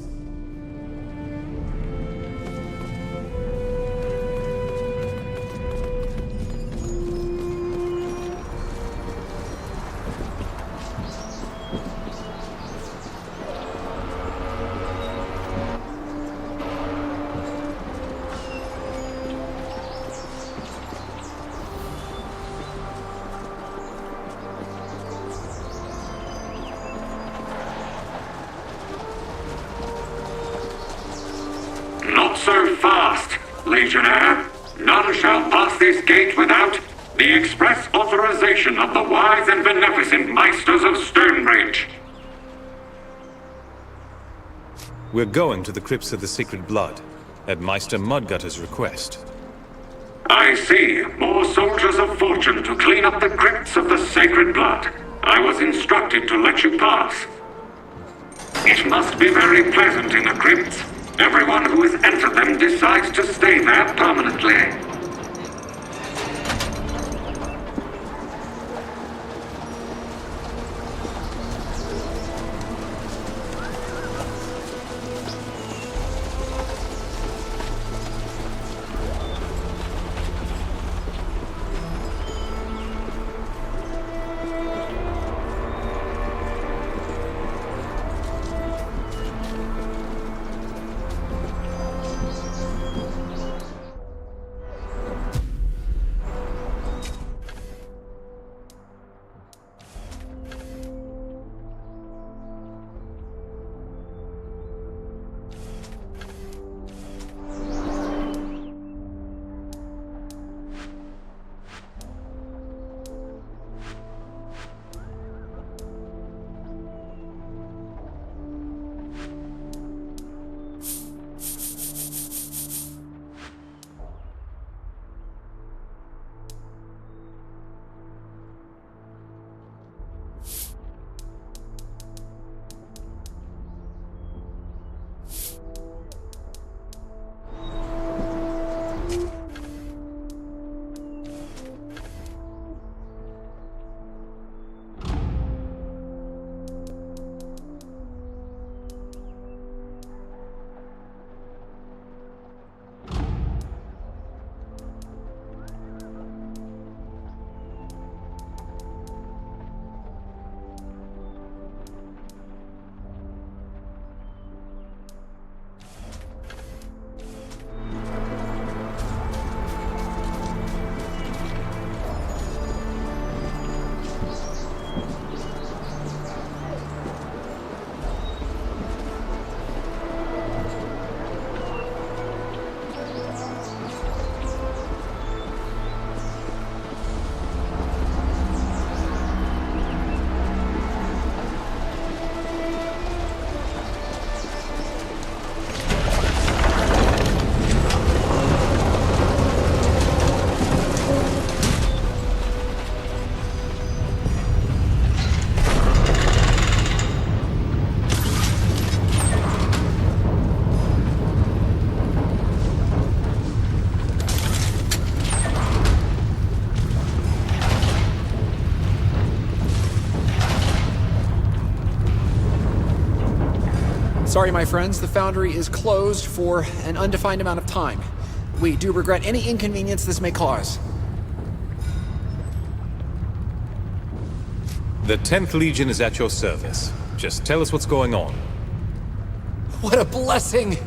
Not so fast, Legionnaire. None shall pass this gate without the express authorization of the wise and beneficent Meisters of Stonebridge.
We're going to the Crypts of the Sacred Blood, at Meister Mudgutter's request.
I see. More soldiers of fortune to clean up the Crypts of the Sacred Blood. I was instructed to let you pass. It must be very pleasant in the crypts. Everyone who has entered them decides to stay there permanently.
Sorry, my friends, the foundry is closed for an undefined amount of time. We do regret any inconvenience this may cause.
The 10th Legion is at your service. Just tell us what's going on.
What a blessing!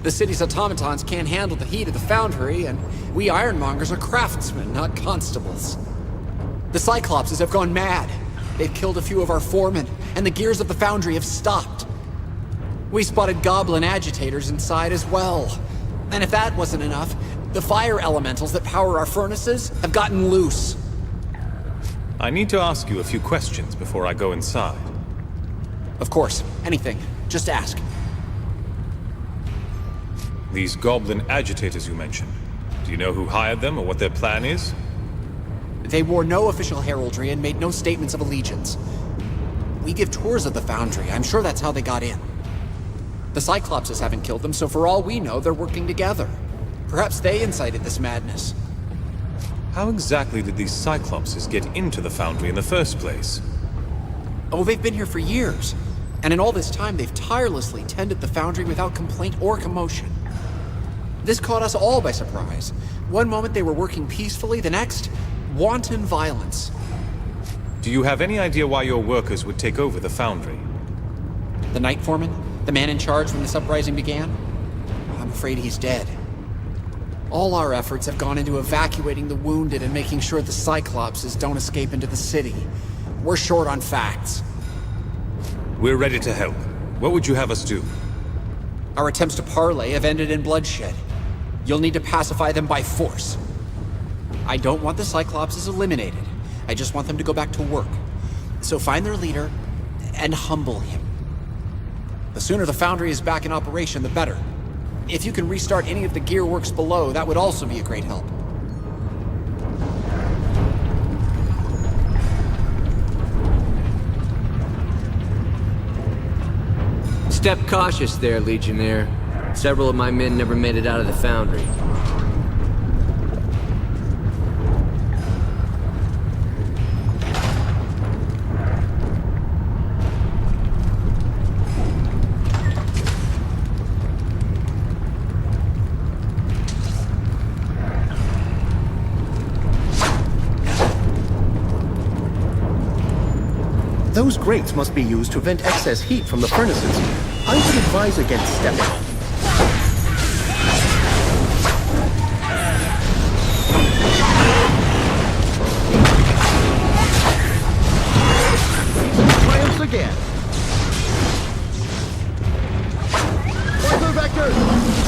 The city's automatons can't handle the heat of the foundry, and we ironmongers are craftsmen, not constables. The Cyclopses have gone mad. They've killed a few of our foremen, and the gears of the foundry have stopped. We spotted goblin agitators inside as well. And if that wasn't enough, the fire elementals that power our furnaces have gotten loose.
I need to ask you a few questions before I go inside.
Of course, anything. Just ask.
These goblin agitators you mentioned, do you know who hired them or what their plan is?
They wore no official heraldry and made no statements of allegiance. We give tours of the foundry. I'm sure that's how they got in. The Cyclopses haven't killed them, so for all we know, they're working together. Perhaps they incited this madness.
How exactly did these Cyclopses get into the foundry in the first place?
Oh, they've been here for years. And in all this time, they've tirelessly tended the foundry without complaint or commotion. This caught us all by surprise. One moment they were working peacefully, the next, wanton violence.
Do you have any idea why your workers would take over the foundry?
The night foreman? The man in charge when this uprising began? I'm afraid he's dead. All our efforts have gone into evacuating the wounded and making sure the Cyclopses don't escape into the city. We're short on facts.
We're ready to help. What would you have us do?
Our attempts to parley have ended in bloodshed. You'll need to pacify them by force. I don't want the Cyclopses eliminated. I just want them to go back to work. So find their leader and humble him. The sooner the foundry is back in operation, the better. If you can restart any of the gear works below, that would also be a great help.
Step cautious there, Legionnaire. Several of my men never made it out of the foundry.
Those grates must be used to vent excess heat from the furnaces. I would advise against stepping. Triumphs again. Pointer vector!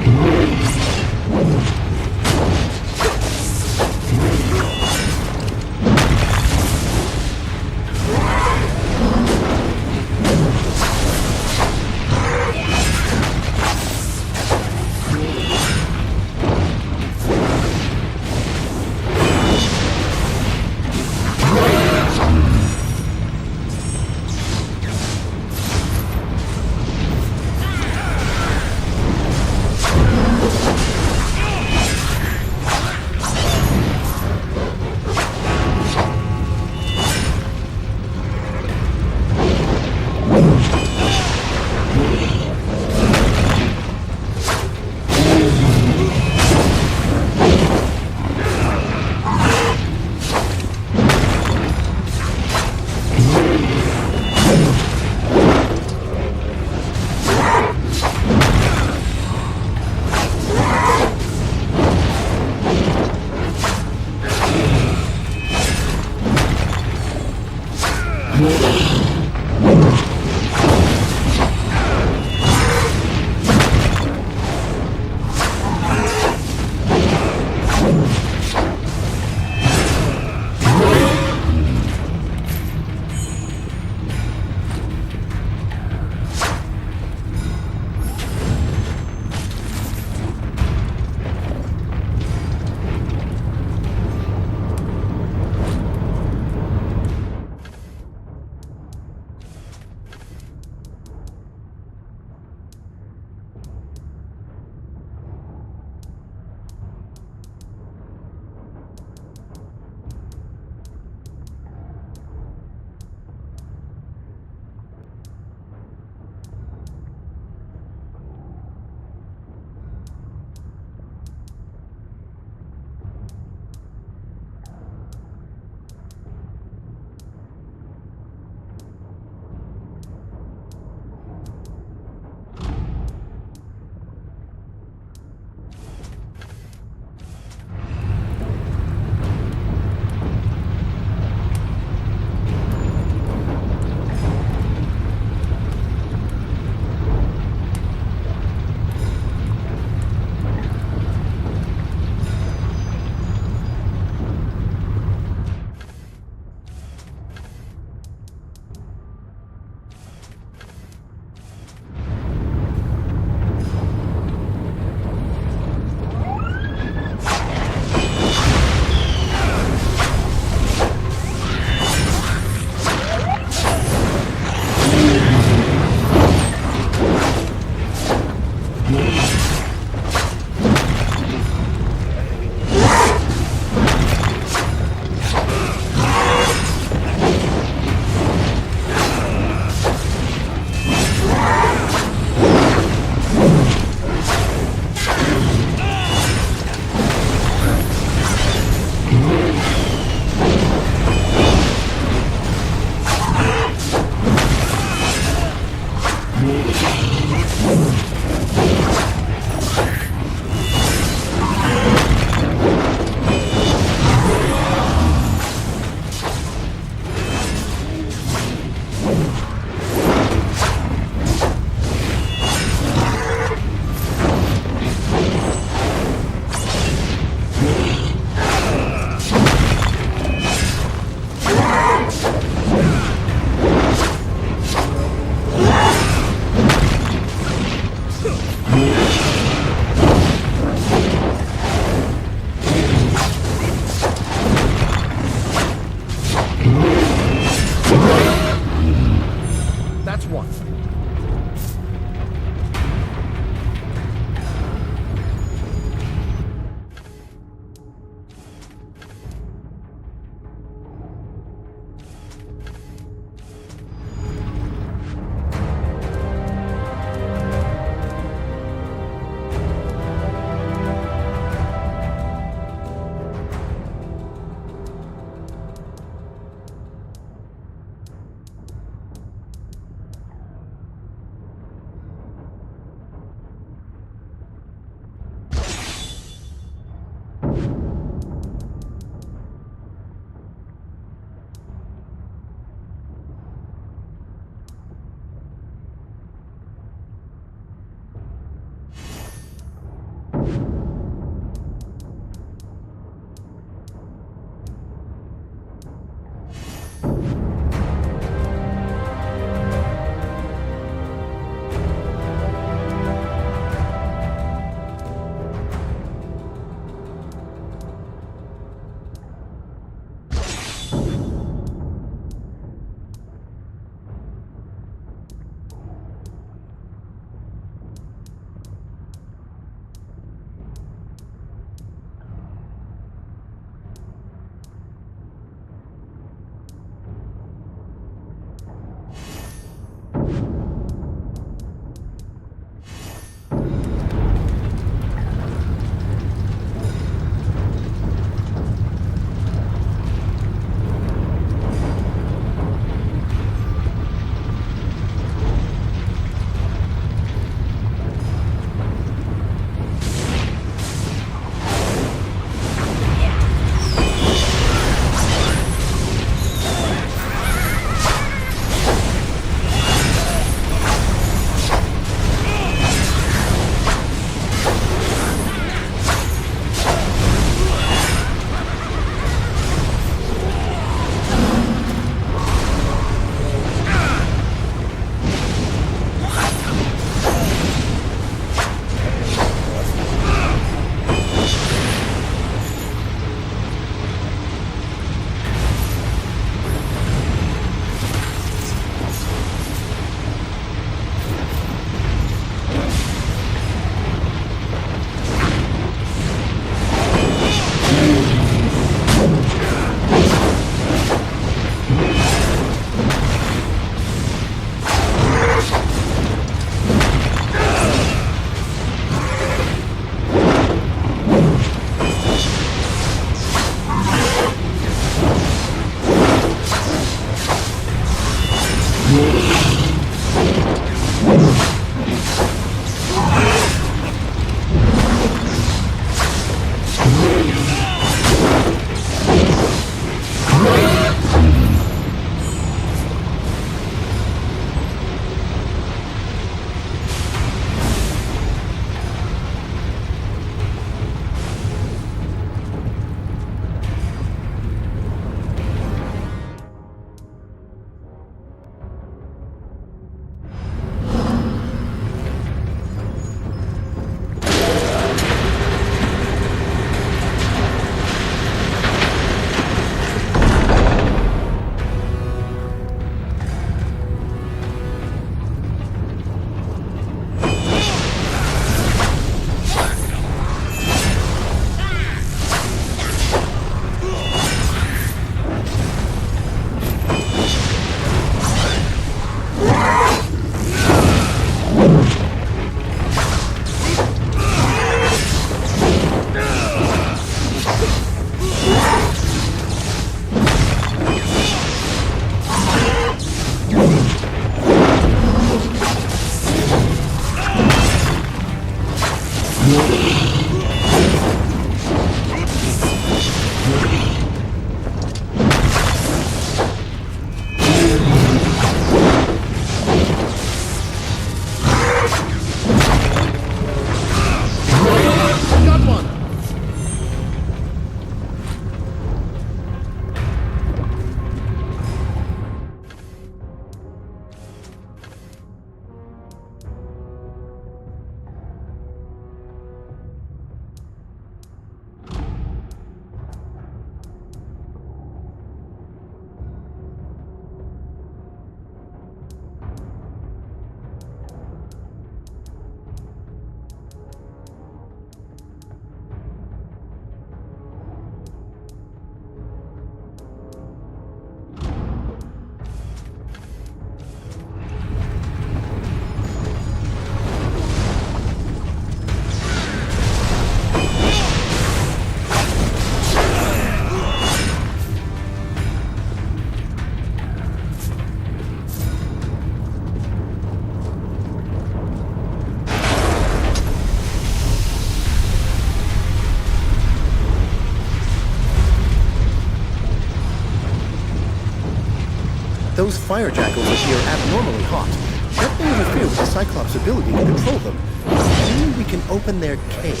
Those fire jackals appear abnormally hot. That may interfere with the Cyclops' ability to control them. Maybe we can open their cage.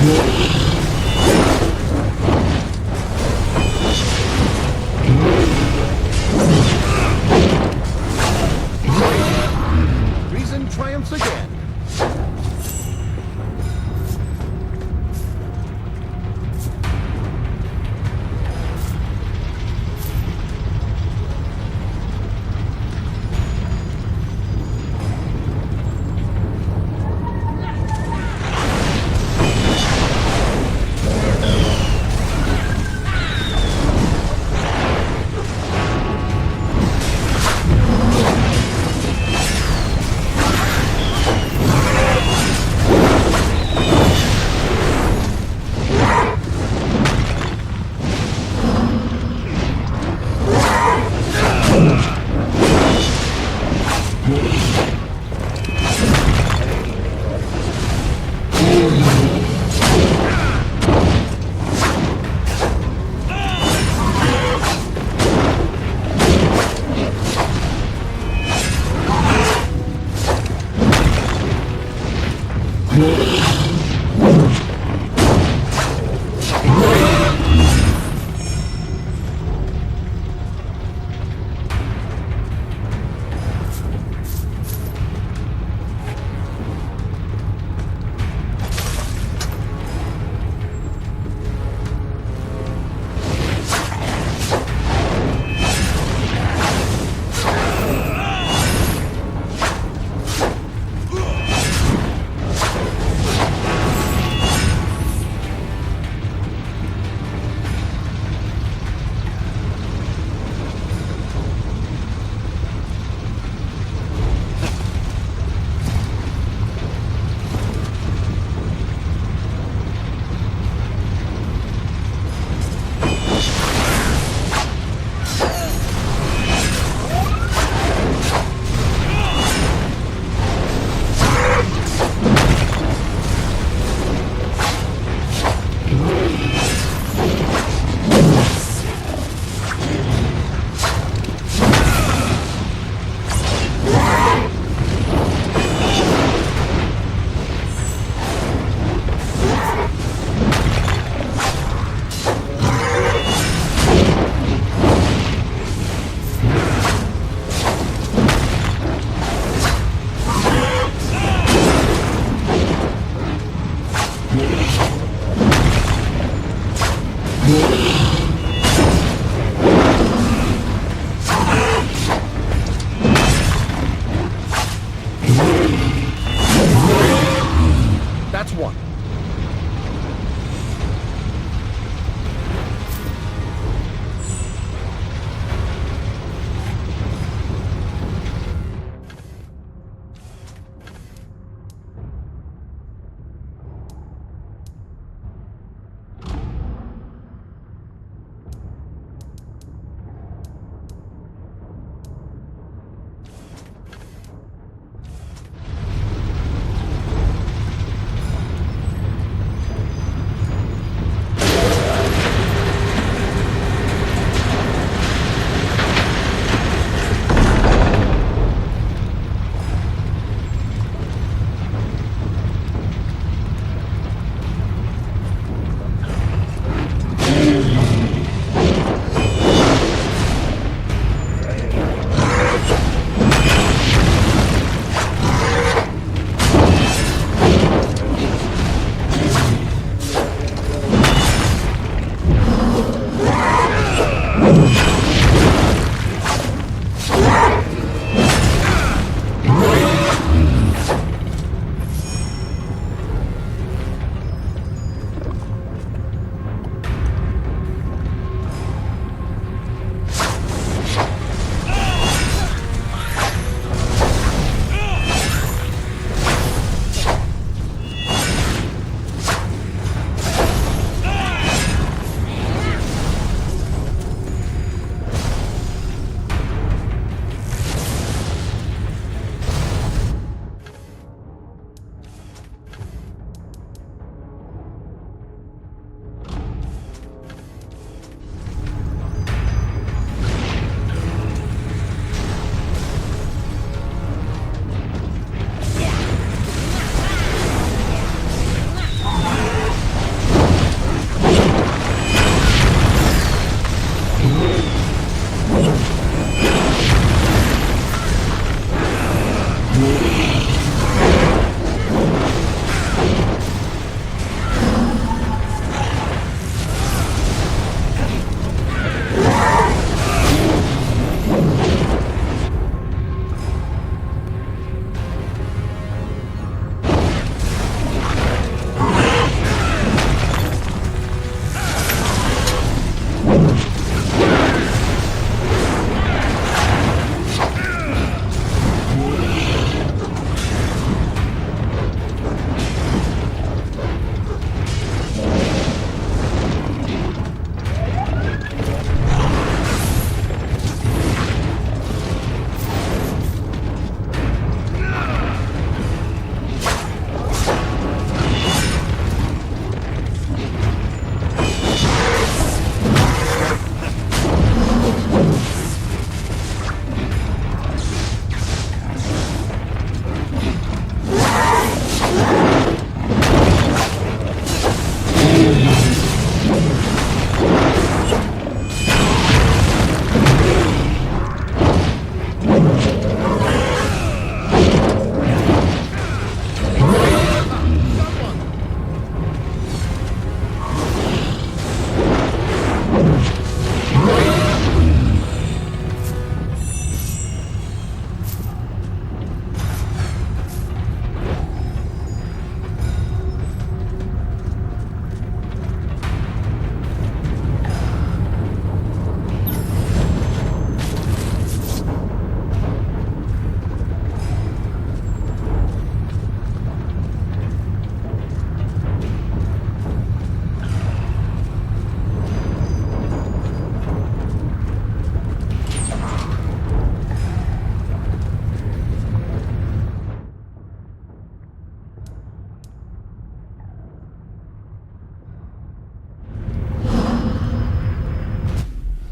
Yeah.